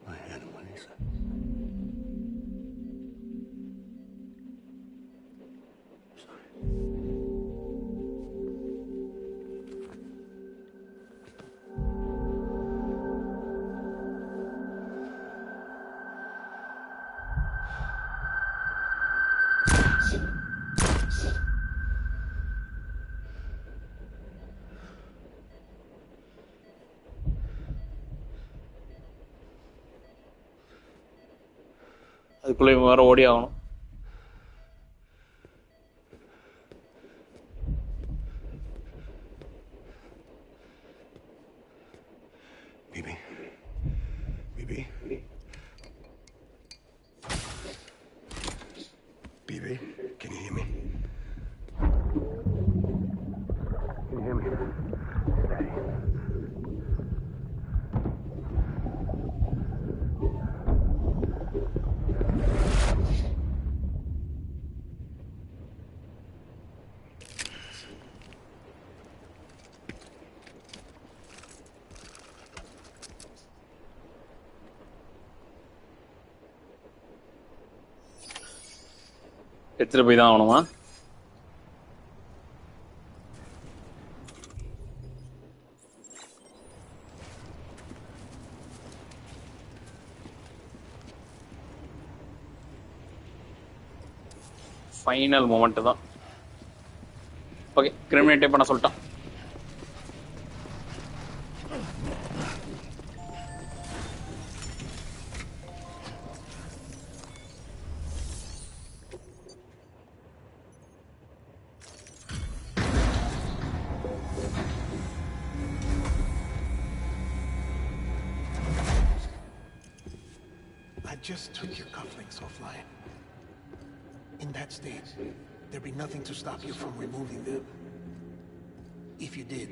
My animal, Lisa.
அதுக்குள்ள இவன் வேற ஓடி ஆகணும்.
Bibi. Bibi. Bibi, can you hear me? Can you hear me? Daddy.
எடுத்துட்டு போய் தான் ஆகணுமா? ஃபைனல் மொமெண்ட் தான். ஓகே, கிரிமினேட்டே பண்ண சொல்லிட்டான்.
I just took your cufflinks offline. In that state, there'd be nothing to stop you from removing them. If you did,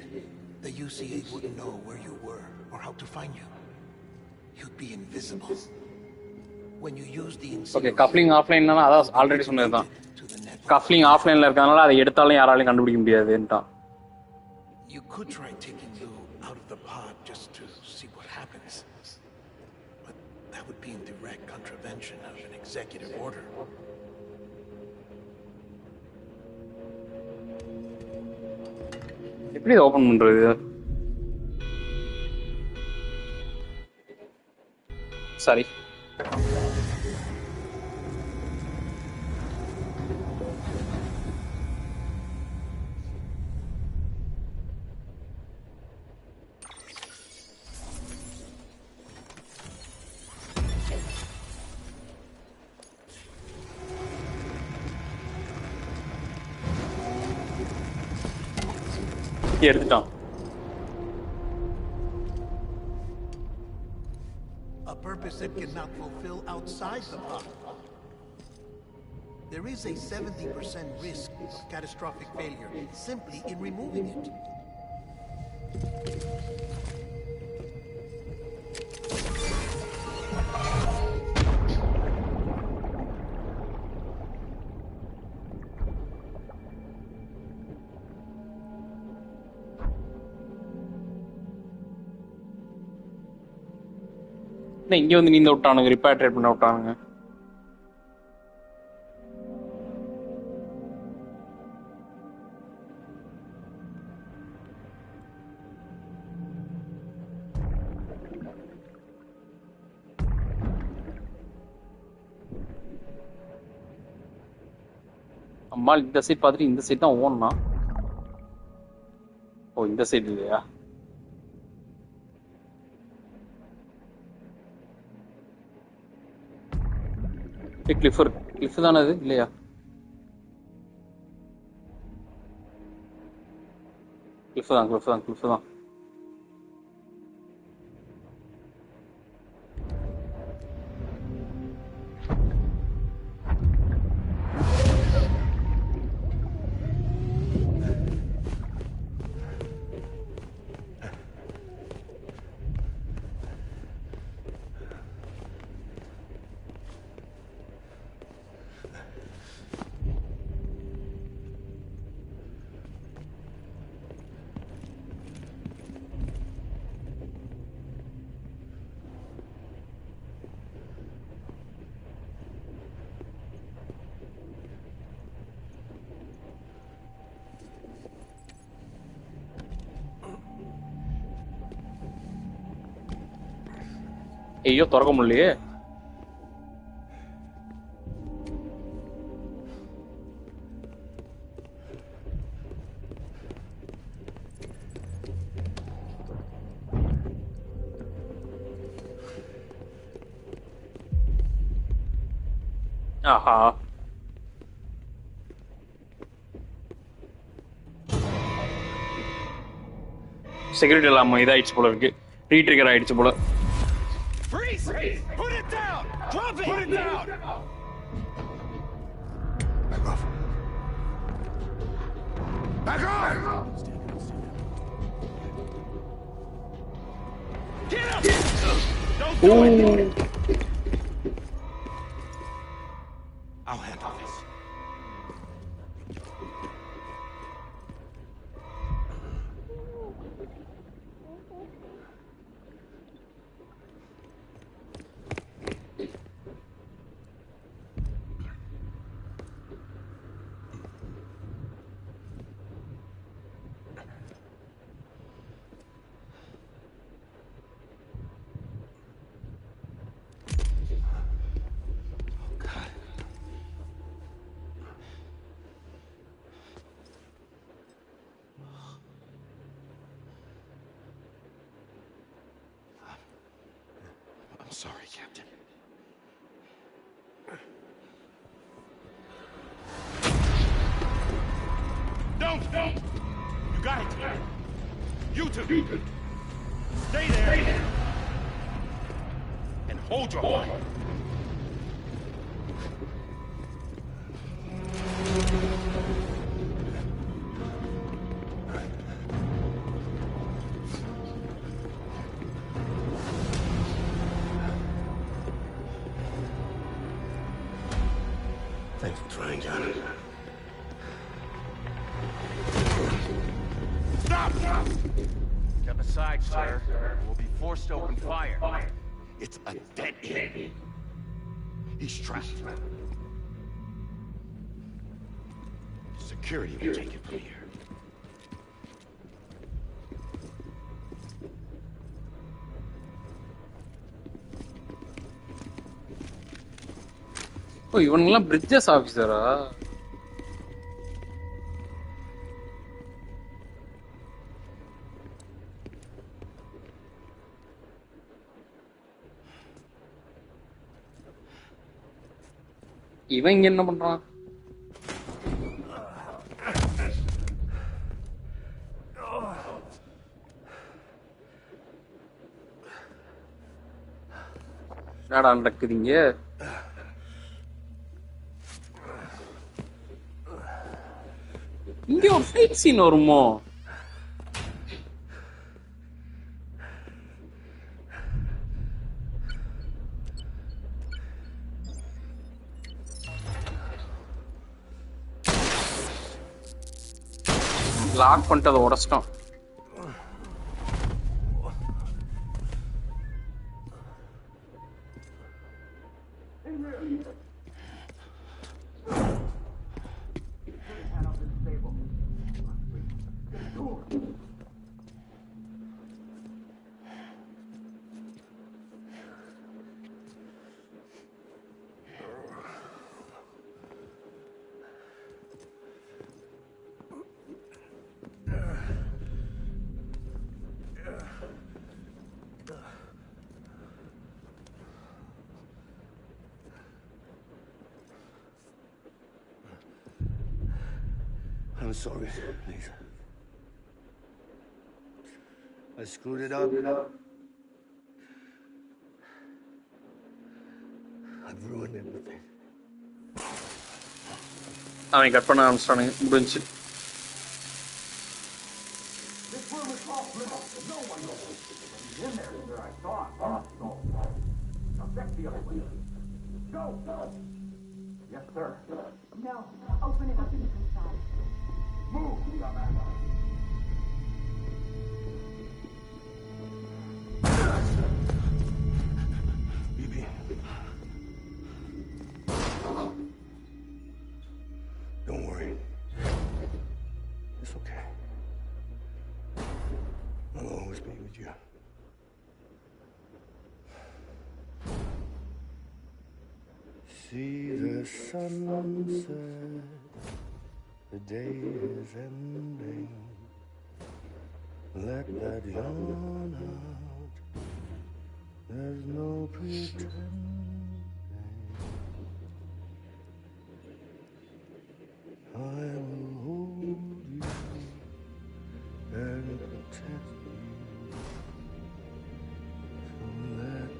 the UCA wouldn't know where you were or how to find you. You'd be invisible. When you use the
okay, coupling ஆஃப்லைன்னா அதான் already சொன்னதுதான். Coupling ஆஃப்லைன்ல இருக்கறனால அதை எடுத்தாலும் யாராலையும் கண்டுபிடிக்க முடியாதுன்றான்.
You could try taking Lou out of the pod just to see what happens. But that would be in direct contravention of an executive order.
எப்படி இதை ஓபன் பண்றது? சாரி. எடுத்துட்டான்.
A purpose it cannot fulfill outside the pod. There is a 70% risk of catastrophic failure simply in removing it.
இங்க வந்து நீந்த விட்டானுங்க, ரிப்பேட்ரேட் பண்ண விட்டானுங்க. அம்மா இந்த சைட் பார்த்துட்டு இந்த சைட் தான் ஓடனா. ஓ இந்த சைடு இல்லையா? கிளிஃப் தானே அது இல்லையா? கிளிஃப் தான். ஐயோ திறக்க முடியலையே. ஆஹா செக்யூரிட்டி இல்லாம இதாயிடுச்சு போல இருக்கு. ரீட்ரிகர் ஆயிடுச்சு போல.
Freeze! Put it down! Drop it! Put it down!
Back off.
Back off! Get up! Don't do it! I'll handle this. I'm sorry, Captain. Don't! You got it! You two! Stay there! And hold your horn!
Thanks for trying, John.
Stop!
Step aside, sir. We'll be forced to open fire.
It's a dead end. He's trapped. Security will take it from here.
Oh இவனுங்கெல்லாம் Bridges ஆஃபீஸரா? இவன் இங்க என்ன பண்றான்? என்னடா நடக்குதுங்க? இங்க ஒரு ஃபைட் சீன் வருமோ? லாக் பண்ணிட்டு அதை உடச்சிட்டோம்.
I'm sorry, Lisa. I screwed it up. I've ruined everything.
அவன் கட் பண்ண ஆரம்பிச்சிட்டானுங்க. முடிஞ்சு.
This room is off limits. No one knows. In there is where I thought. No. Now check the other way. Go. Yes, sir.
No. Open it up inside.
Move, dumbass.
Bibi. Don't worry. It's okay. I'll always be with you. See the sunset. The day is ending. Let that yawn out. There's no pretending. I will hold you and protect you. So let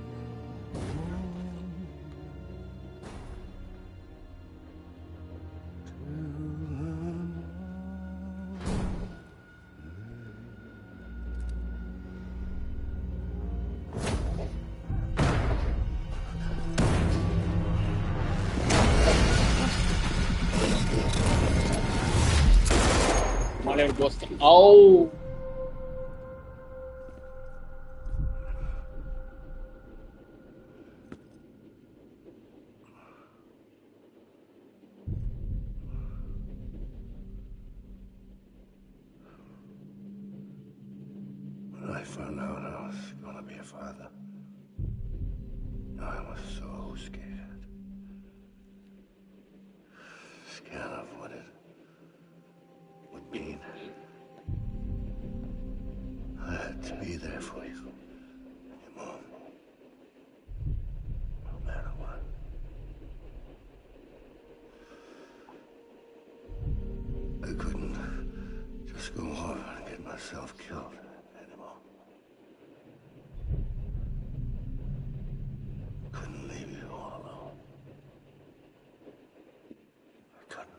Oh.
When I found out I was gonna be a father, I was so scared. Scared of what it would mean. I had to be there for you, your mom, no matter what. I couldn't just go off and get myself killed anymore. Couldn't leave you all alone. I couldn't.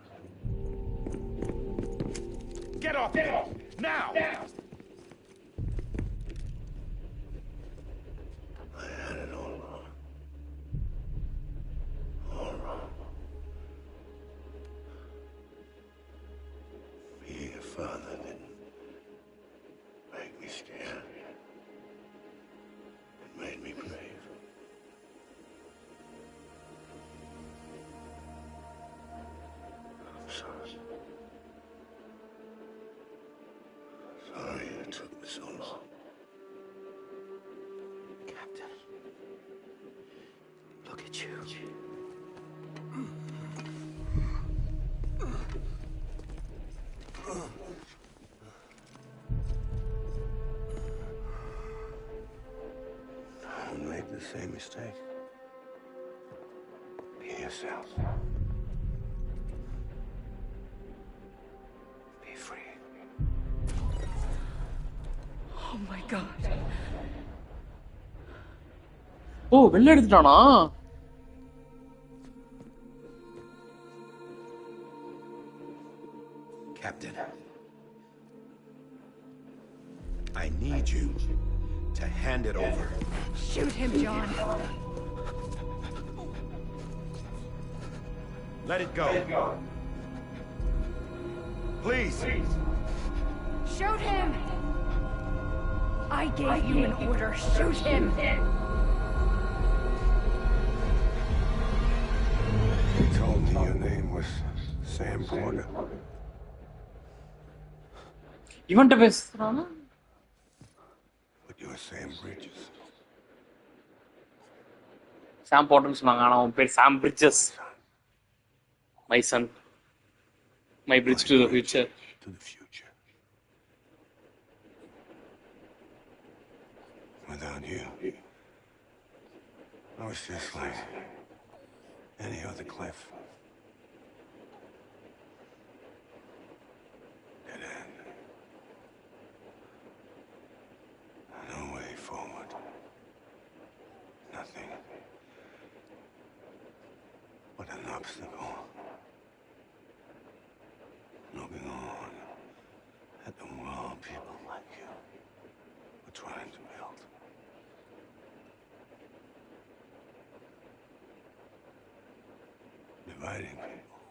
Get off me! Now!
I had it all wrong. All wrong. Being a father didn't make me scared. It made me brave. I'm sorry. Sorry it took me so long.
Captain, look at you.
Don't make the same mistake. Be yourself. Be free.
Oh my God.
ஓ வெளில எடுத்துட்டானா?
Captain, I need you to hand it over.
Shoot him, John.
Let it go. Please.
Shoot him! I gave you an order. Shoot him!
You told me your name was Sam Porter.
இவன்ட்ட பேசுறானா?
But you're Sam Bridges.
சாம் போர்ட்டர்னு சொன்னாங்க, ஆனா அவன் பேர் சாம் bridges. My son. My bridge to the future.
To the future. Without you, I was just like any other cliff. Dead end. No way forward. Nothing but an obstacle. Looking on at the world people like you were trying to build. Dividing people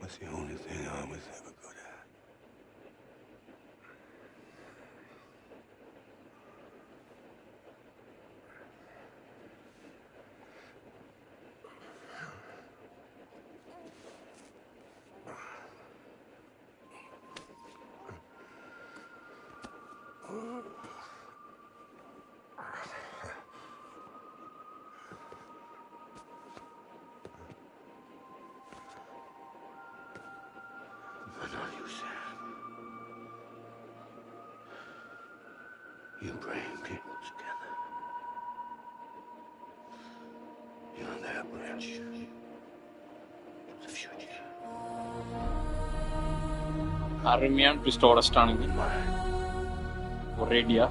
was the only thing I was ever good at. But not you, Sam. You bring people together. You're their bridge to the future.
அருமையான ட்விஸ்டோட starting. ஒரேடியா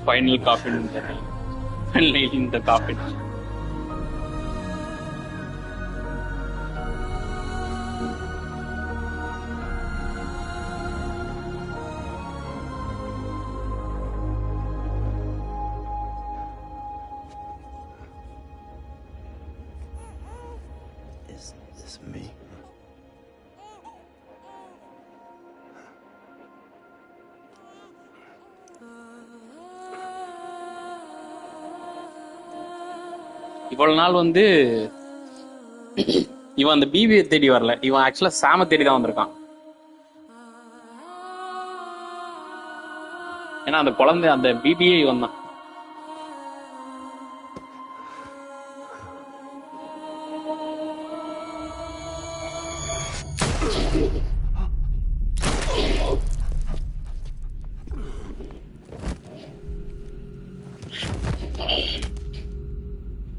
final caffeine இந்த caffeine.
Is this me?
இவ்வளவு நாள் வந்து இவன் அந்த பிபியை தேடி வரல, இவன் ஆக்சுவலா சாம தேடி தான் வந்திருக்கான். ஏன்னா அந்த குழந்தை அந்த பிபியே இவன் தான்.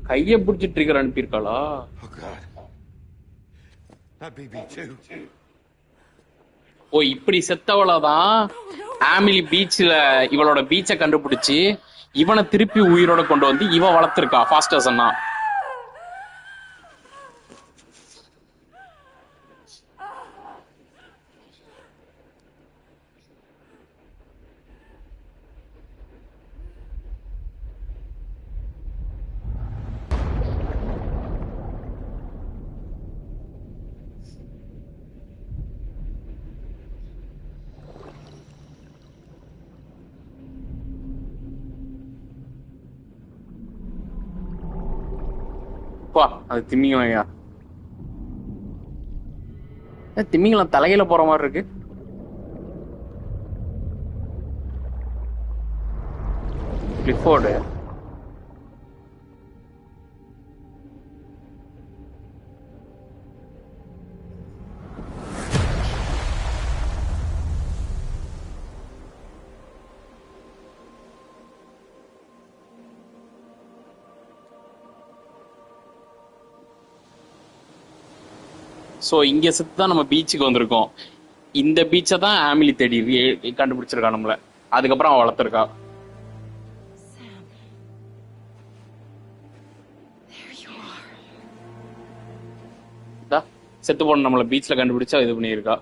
கைய பிடிச்சி ட்ரிகர் அனுப்பியிருக்காளா? ஓ இப்படி செத்தவளதான் ஆமிலி பீச்ல இவளோட பீச்சை கண்டுபிடிச்சு இவனை திருப்பி உயிரோட கொண்டு வந்து இவ வளர்த்திருக்கா ஃபாஸ்டர்ஸ்னா. அது திமிங்கலையா? திமிங்கலம் தலையில போற மாதிரி இருக்கு. கிளிஃபோர்டு ஸோ இங்க செத்து தான் நம்ம பீச்சுக்கு வந்திருக்கோம். இந்த பீச்சை தான் ஆமிலி தேடி கண்டுபிடிச்சிருக்கா நம்மள. அதுக்கப்புறம் அவன் வளர்த்துருக்கா. செத்து போன நம்மள பீச்ல கண்டுபிடிச்சா இது பண்ணியிருக்கா.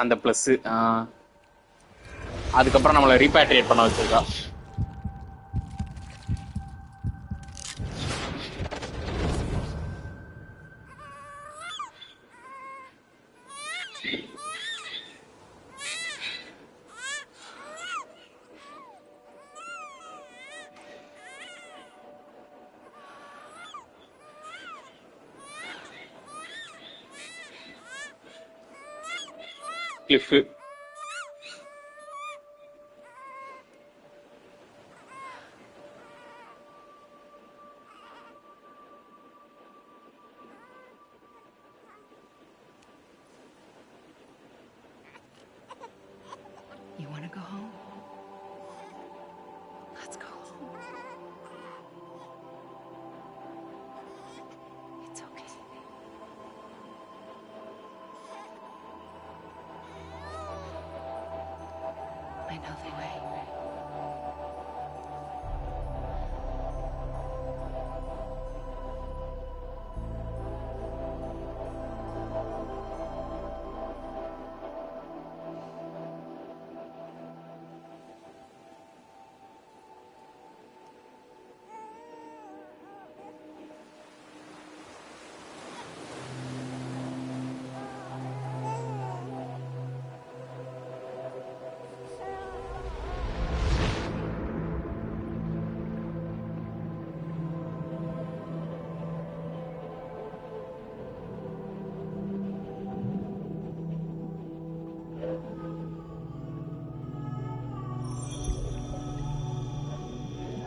அந்த பிளஸ் அதுக்கப்புறம் நம்மளை ரீபேட்ரியேட் பண்ண வச்சிருக்கா. Cliff
You want to go home? Let's go home. It's okay. I know the way.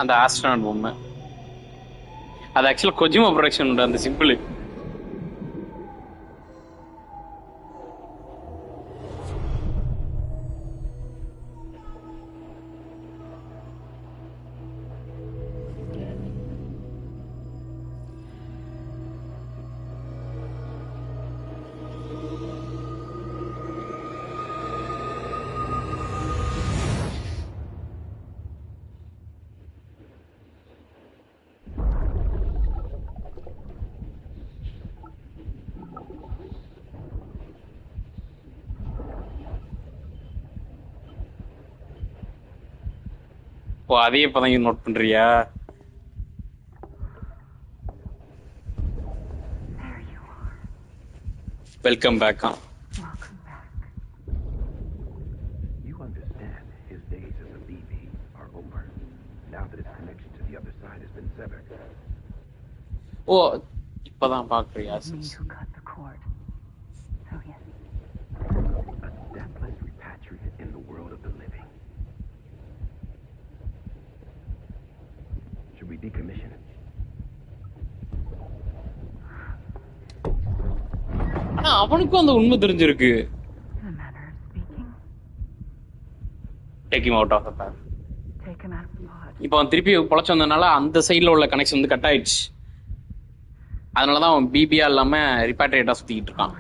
அந்த ஆஸ்ட்ரானட் பொம்மை அது ஆக்சுவலா கொஜிமா ப்ரொடக்ஷன் உண்டு. அந்த சிம்பிள் ஓ அதே இப்பதான் நோட் பண்றியா? Welcome back.
You understand his days as a BB are over now that his connection to the other side has been severed.
ஓ இப்பதான் பாக்குறியா?
who cut the cord. So yes.
A deathless repatriate in the world of the living. Should we decommission it?
ஆனா அவனுக்கும் அந்த உண்மை தெரிஞ்சிருக்கு.
In a manner of speaking.
Take him out of the path.
Take him out of the pod.
இப்போ அவன் திருப்பி பொழைச்சு வந்ததுனால அந்த சைட்ல உள்ள கனெக்ஷன் வந்து கட் ஆயிடுச்சு. அதனாலதான் அவன் பிபியா இல்லாம ரிப்பாட்ரியேட்டா சுத்திக்கிட்டு இருக்கான்.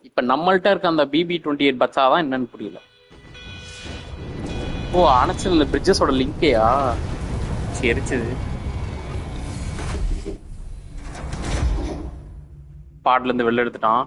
இப்ப நம்மள்ட்ட இருக்க அந்த BB-28 பச்சாதான் என்னன்னு புரியல. ஓ அணைச்சது இந்த பிரிட்ஜஸோட லிங்கேயா? சரிச்சது பாட்ல இருந்து வெளில எடுத்துட்டான்.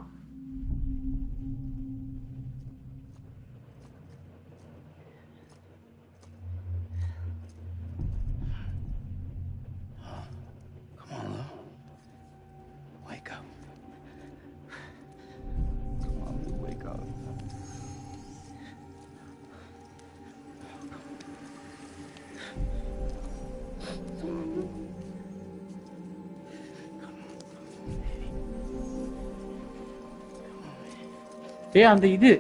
அந்த இது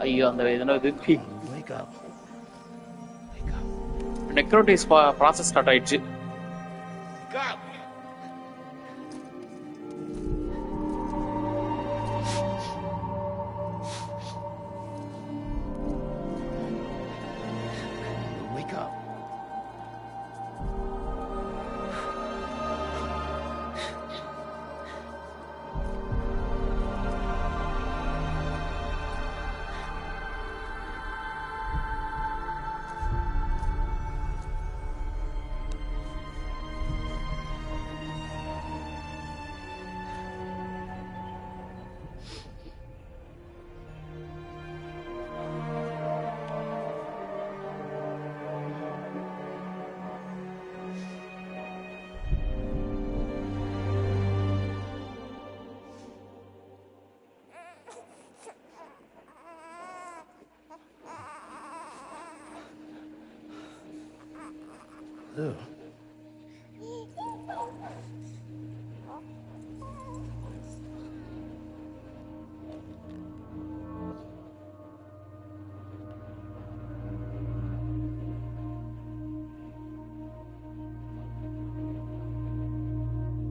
ஐயோ அந்த என்னது நெக்ரோட்டிஸ் ப்ராசஸ் ஸ்டார்ட் ஆயிடுச்சு.
go.
Lou.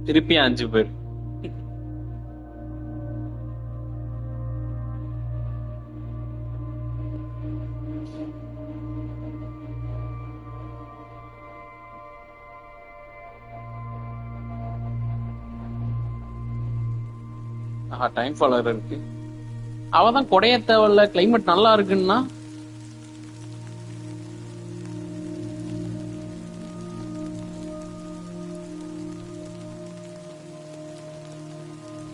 திருப்பி 5 பேர். டைம் ஃபாலோவர் இருக்கு. அவதான் கொடைய தேவையில்ல, கிளைமேட் நல்லா இருக்குன்னா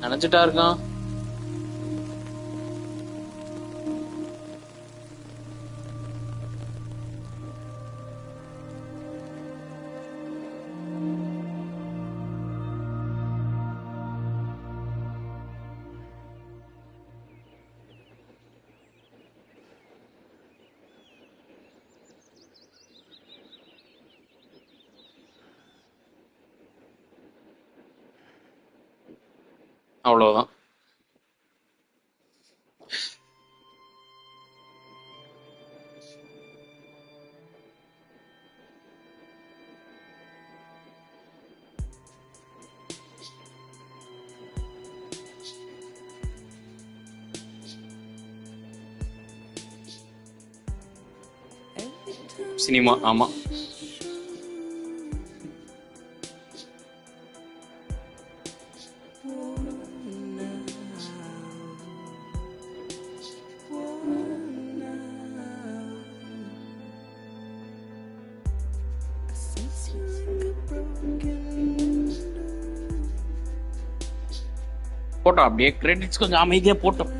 நினைச்சிட்டா இருக்கான். அவ்வளவுதான். சினிமா ஆமா. போட்டோம் அப்படியே கிரெடிட்ஸ் கொஞ்சம் அமைதியா போட்டோம்.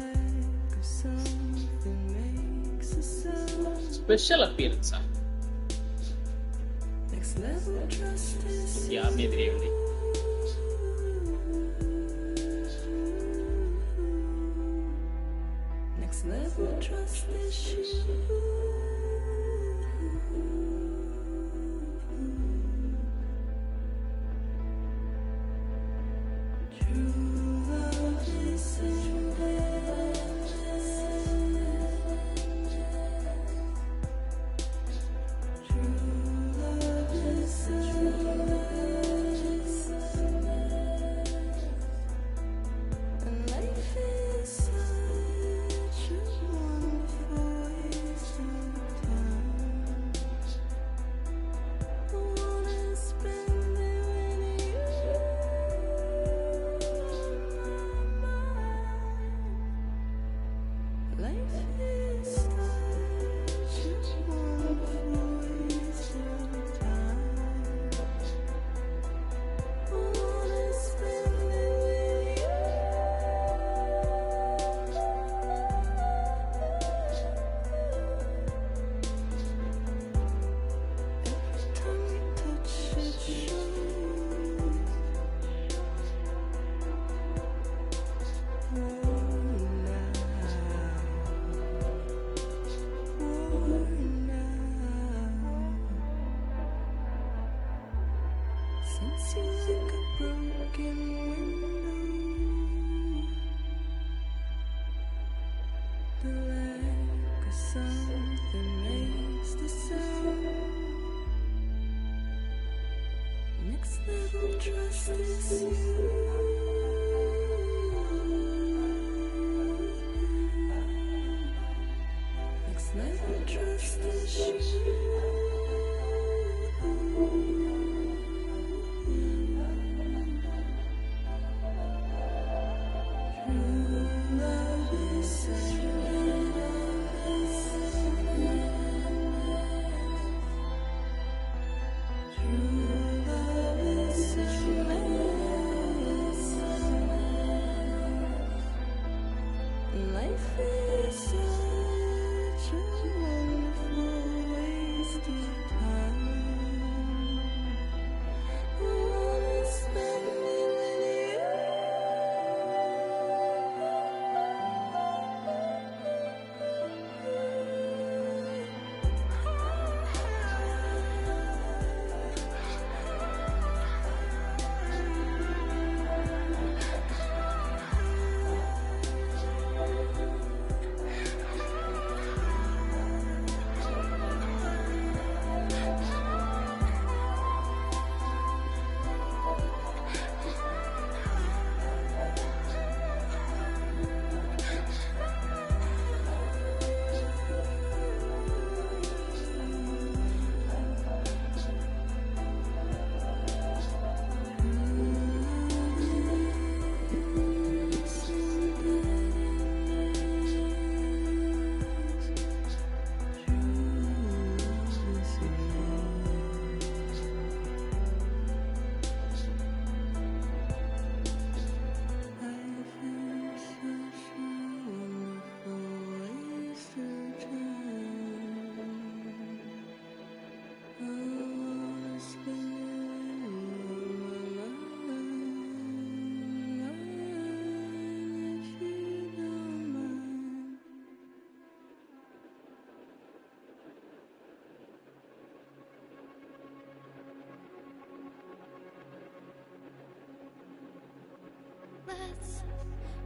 ஸ்பெஷல் அப்பியரன்ஸா யாருமே தெரியவில்லை.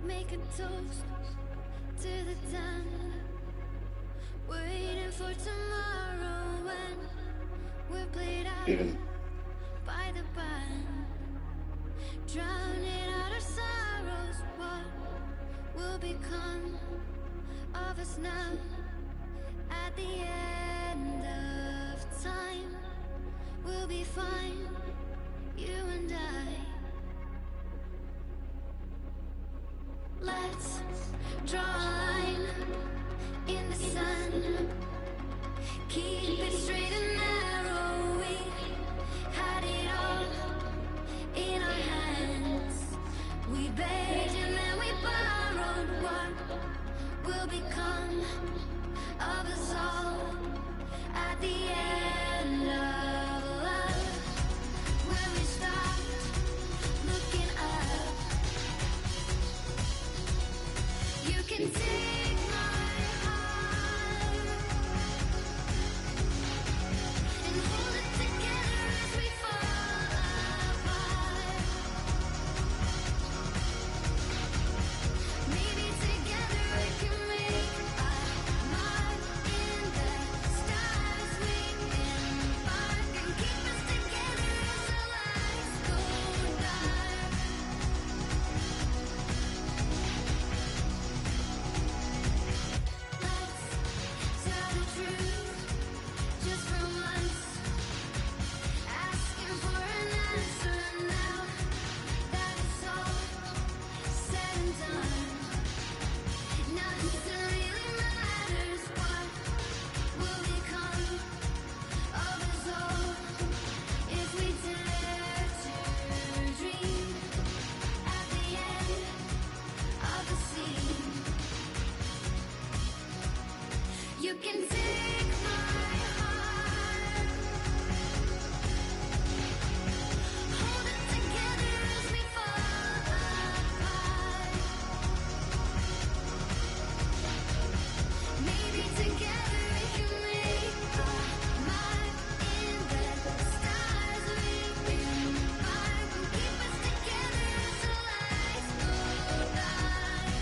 Make a toast to the dawn. Waiting for tomorrow when we're played out by the band. Drowning out our sorrows, what will become of us now? At the end of time, we'll be fine, you and I. Let's draw a line in the sun. Keep it straight and narrow. We had it all in our hands. We begged and then we borrowed. What will become of us all at the end of love? When we stopped looking up, you can take my heart and hold it together as we fall apart. Maybe together we can make a mark in the stars. We embark and keep us together as the lights go dark. Let's tell the truth just for once. Asking for an answer now that it's all said and done. Nothing really matters. What will become of us all if we dare to dream at the end of the scene? You can take my heart, hold it together as we fall apart. Maybe together we can make a mark in the stars. We embark and keep us together as the lights go dark.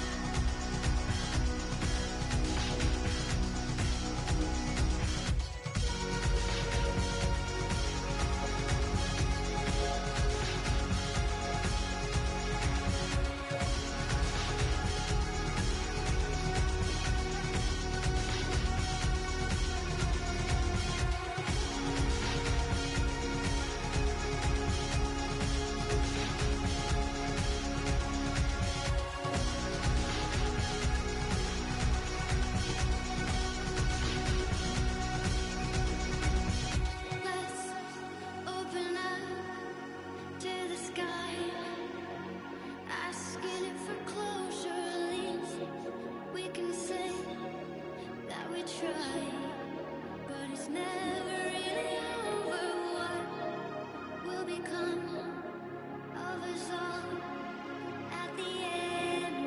Let's open up to the sky, asking it for closure. At least we can say that we tried, but it's never really over. What will become of us all at the end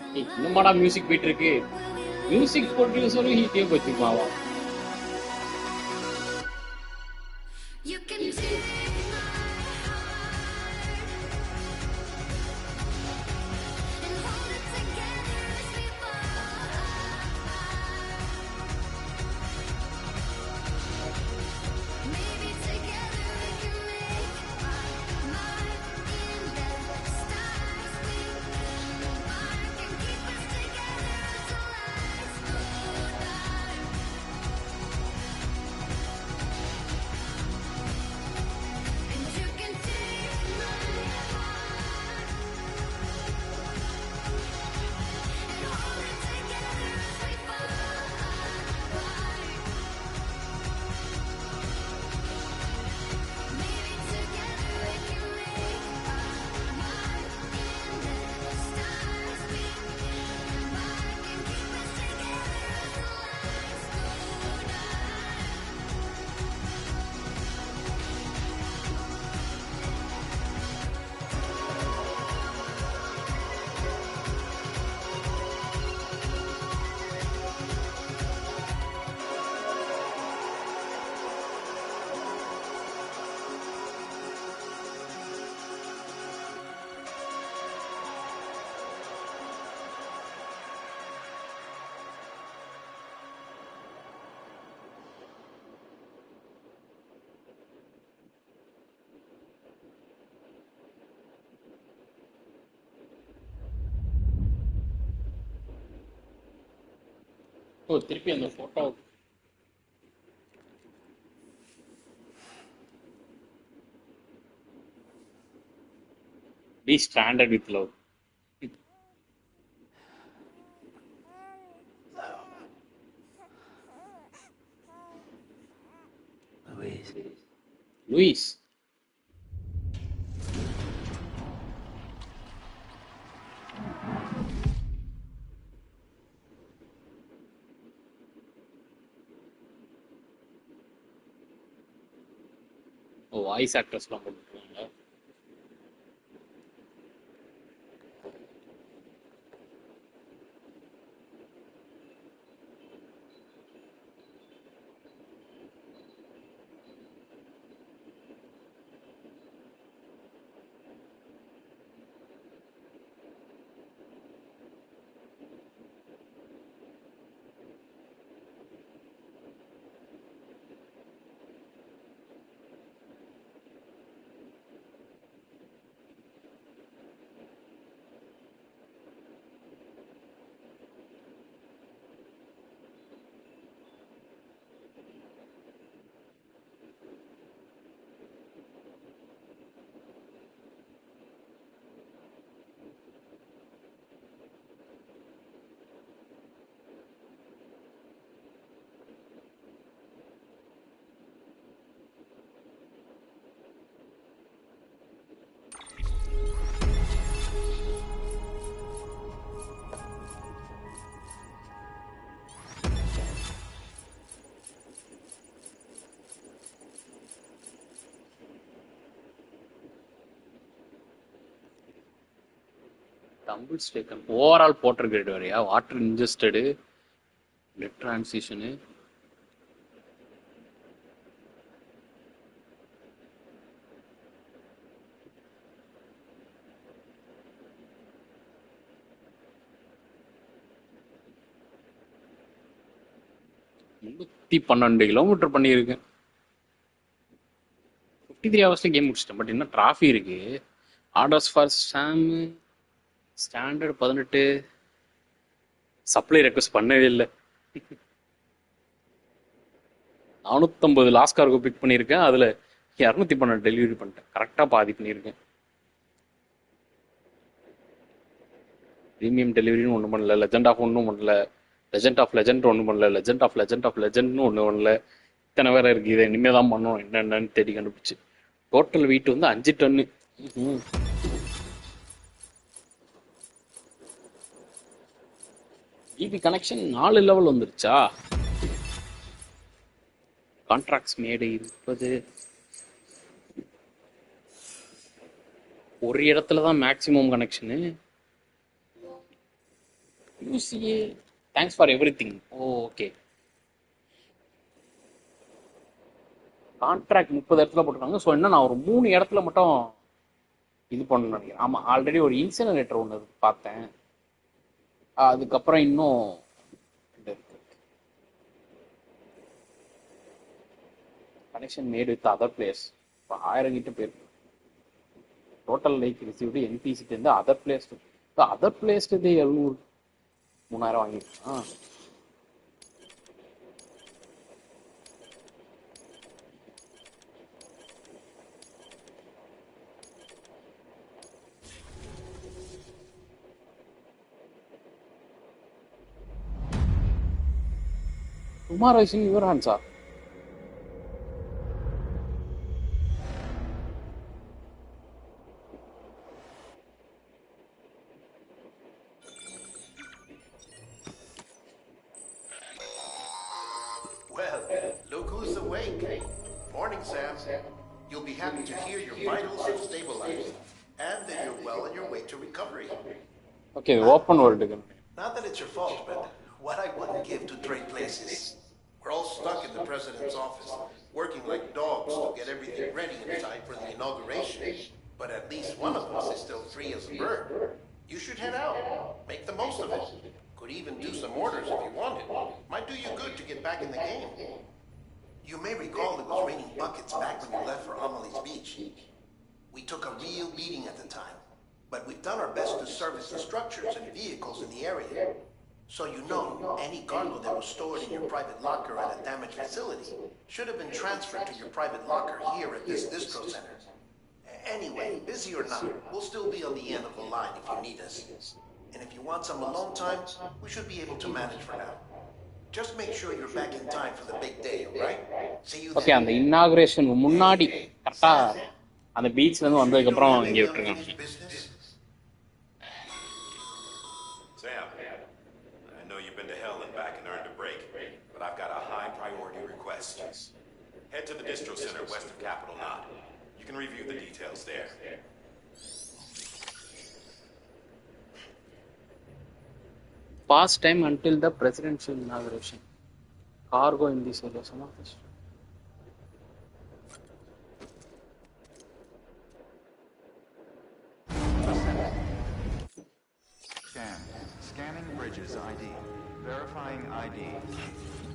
of the
என்னமாடா music போயிட்டு இருக்கு. Music ப்ரொடியூசரும் ஹீட்டே வச்சுப்பாவா.
You can take my heart and hold it together as we fall apart. Maybe together we can make a mark in the stars. We embark and keep us together as the lights go dark.
Oh திருப்பி அந்த photo be stranded with love. Luis. Oh voice ஆக்டர்ஸ்லாம் போட்டுருக்காங்க. Tumbles taken overall porter grade வரையா water ingested blood transition முன்னூத்தி 12 kilometre பண்ணியிருக்கேன். 53 ஹவர்ஸ்ல game முடிச்சிட்டேன். But இன்னும் டிராஃபி இருக்கு. Orders for Sam standard 18 supply request பண்ணவே இல்லை. 450 லாஸ்ட் கார்கோ பிக் பண்ணியிருக்கேன். அதில் 212 டெலிவரி பண்ணிட்டேன். கரெக்டாக பாதி பண்ணியிருக்கேன். ப்ரீமியம் டெலிவரின்னு ஒன்றும் பண்ணல. லெஜெண்ட் ஆஃப் ஒன்றும் பண்ணல. லெஜெண்ட் ஆஃப் லெஜெண்ட் ஒன்றும் பண்ணல. லெஜெண்ட் ஆஃப் லெஜெண்ட் ஆஃப் லெஜெண்ட்னு ஒன்று பண்ணல. இத்தனை வேற இருக்கு. இதை இனிமேல் தான் பண்ணணும் என்னென்னு தேடி கண்டுபிடிச்சு. டோட்டல் வெயிட் வந்து 5 டன்னு. ஜிபி கனெக்ஷன் 4 லெவல் வந்துருச்சா? Contracts made 20. ஒரு இடத்துல தான் maximum connection. UCA thanks for everything. Okay contract 30 இடத்துல போட்டுருக்காங்க. ஸோ என்ன நான் ஒரு 3 இடத்துல மட்டும் இது பண்ணணும்னு நினைக்கிறேன். ஆமாம் ஆல்ரெடி ஒரு இன்சினரேட்டர் ஒன்று பார்த்தேன். அதுக்கப்புறம் இன்னும் connection mat with other place. இப்போ 1000 கிட்ட போயிருக்கு. டோட்டல் லைக் ரிசீவ்டு என்பிசிட்டு இருந்து அதர் பிளேஸ். அதர் பிளேஸ் 700 3000 வாங்கிருக்கேன். Tomorrow is in your hands, sir.
Well, look who's awake. Morning, Sam. You'll be happy to hear your vitals have stabilized, and that you're well on your way to recovery.
Okay, open world again.
Not that it's your fault, but what I wouldn't give to trade places. We're all stuck in the president's office, working like dogs to get everything ready in time for the inauguration. But at least one of us is still free as a bird. You should head out. Make the most of it. Could even do some orders if you wanted. Might do you good to get back in the game. You may recall it was raining buckets back when you left for Amelie's Beach. We took a real beating at the time, but we've done our best to service the structures and vehicles in the area. So you know, any cargo that was stored in your private locker at a damaged facility should have been transferred to your private locker here at this distro center. Anyway, busy or not, we'll still be on the end of the line if you need us. And if you want some alone time, we should be able to manage for now. Just make sure you're back in time for the big day, alright? See you
okay, அந்த இன்னாகுரேஷன் முன்னாடி கரெக்டா அந்த பீச்ல இருந்து வந்ததுக்கு அப்புறம் இங்க விட்டுருக்காங்க.
Sam, I know you've been to hell and back and earned a break, but I've got a high priority request. Head to the distro center west of Capitol Knot. You can review the details there.
Past time until the presidential inauguration. Cargo in this area. Some of this.
Scanning bridges ID. Verifying ID.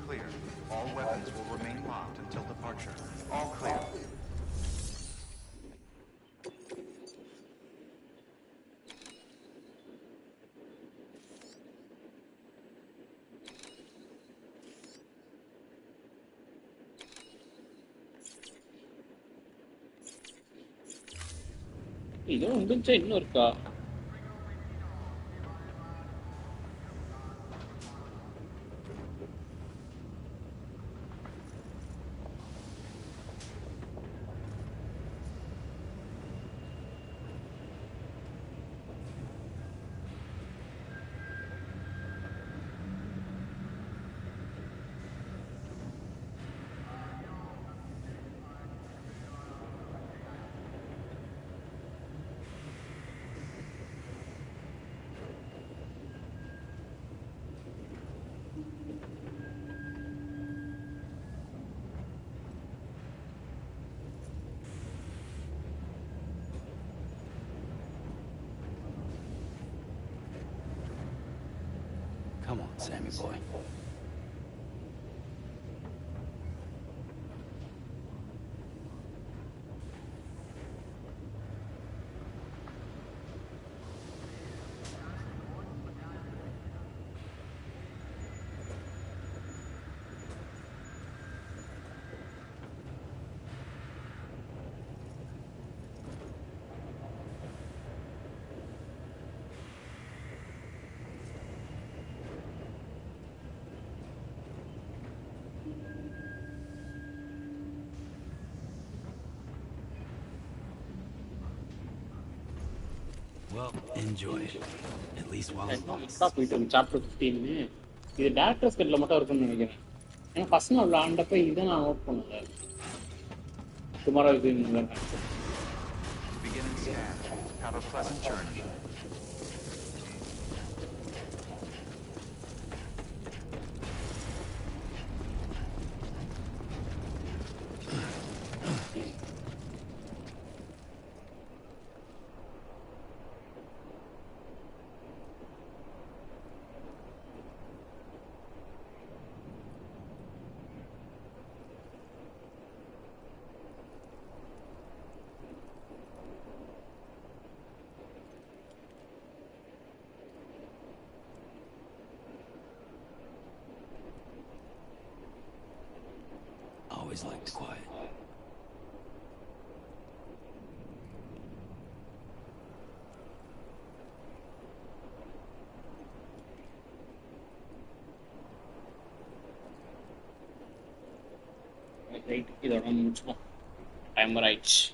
Clear. All weapons will remain locked until departure. All clear.
இதோ முடிஞ்சா இன்னும் இருக்கா?
Come on, Sammy boy. Well, enjoy it. At least while it lasts.
Chapter 15. இது directors கட்ல மட்டும் இருக்கும்னு நினைக்கிறேன். ஏன்னா ஃபர்ஸ்ட் நான் விளையாண்டப்ப இதை நான் நோட் பண்ணல. Tomorrow is in the
Beginning scan. Have a pleasant journey.
Always liked quiet.
Right, இதோட முடிச்சுப்போம். டைமர் ஆயிடுச்சு.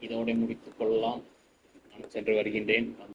இதோட முடித்துக் கொள்ளலாம். நான் சென்று வருகின்றேன்.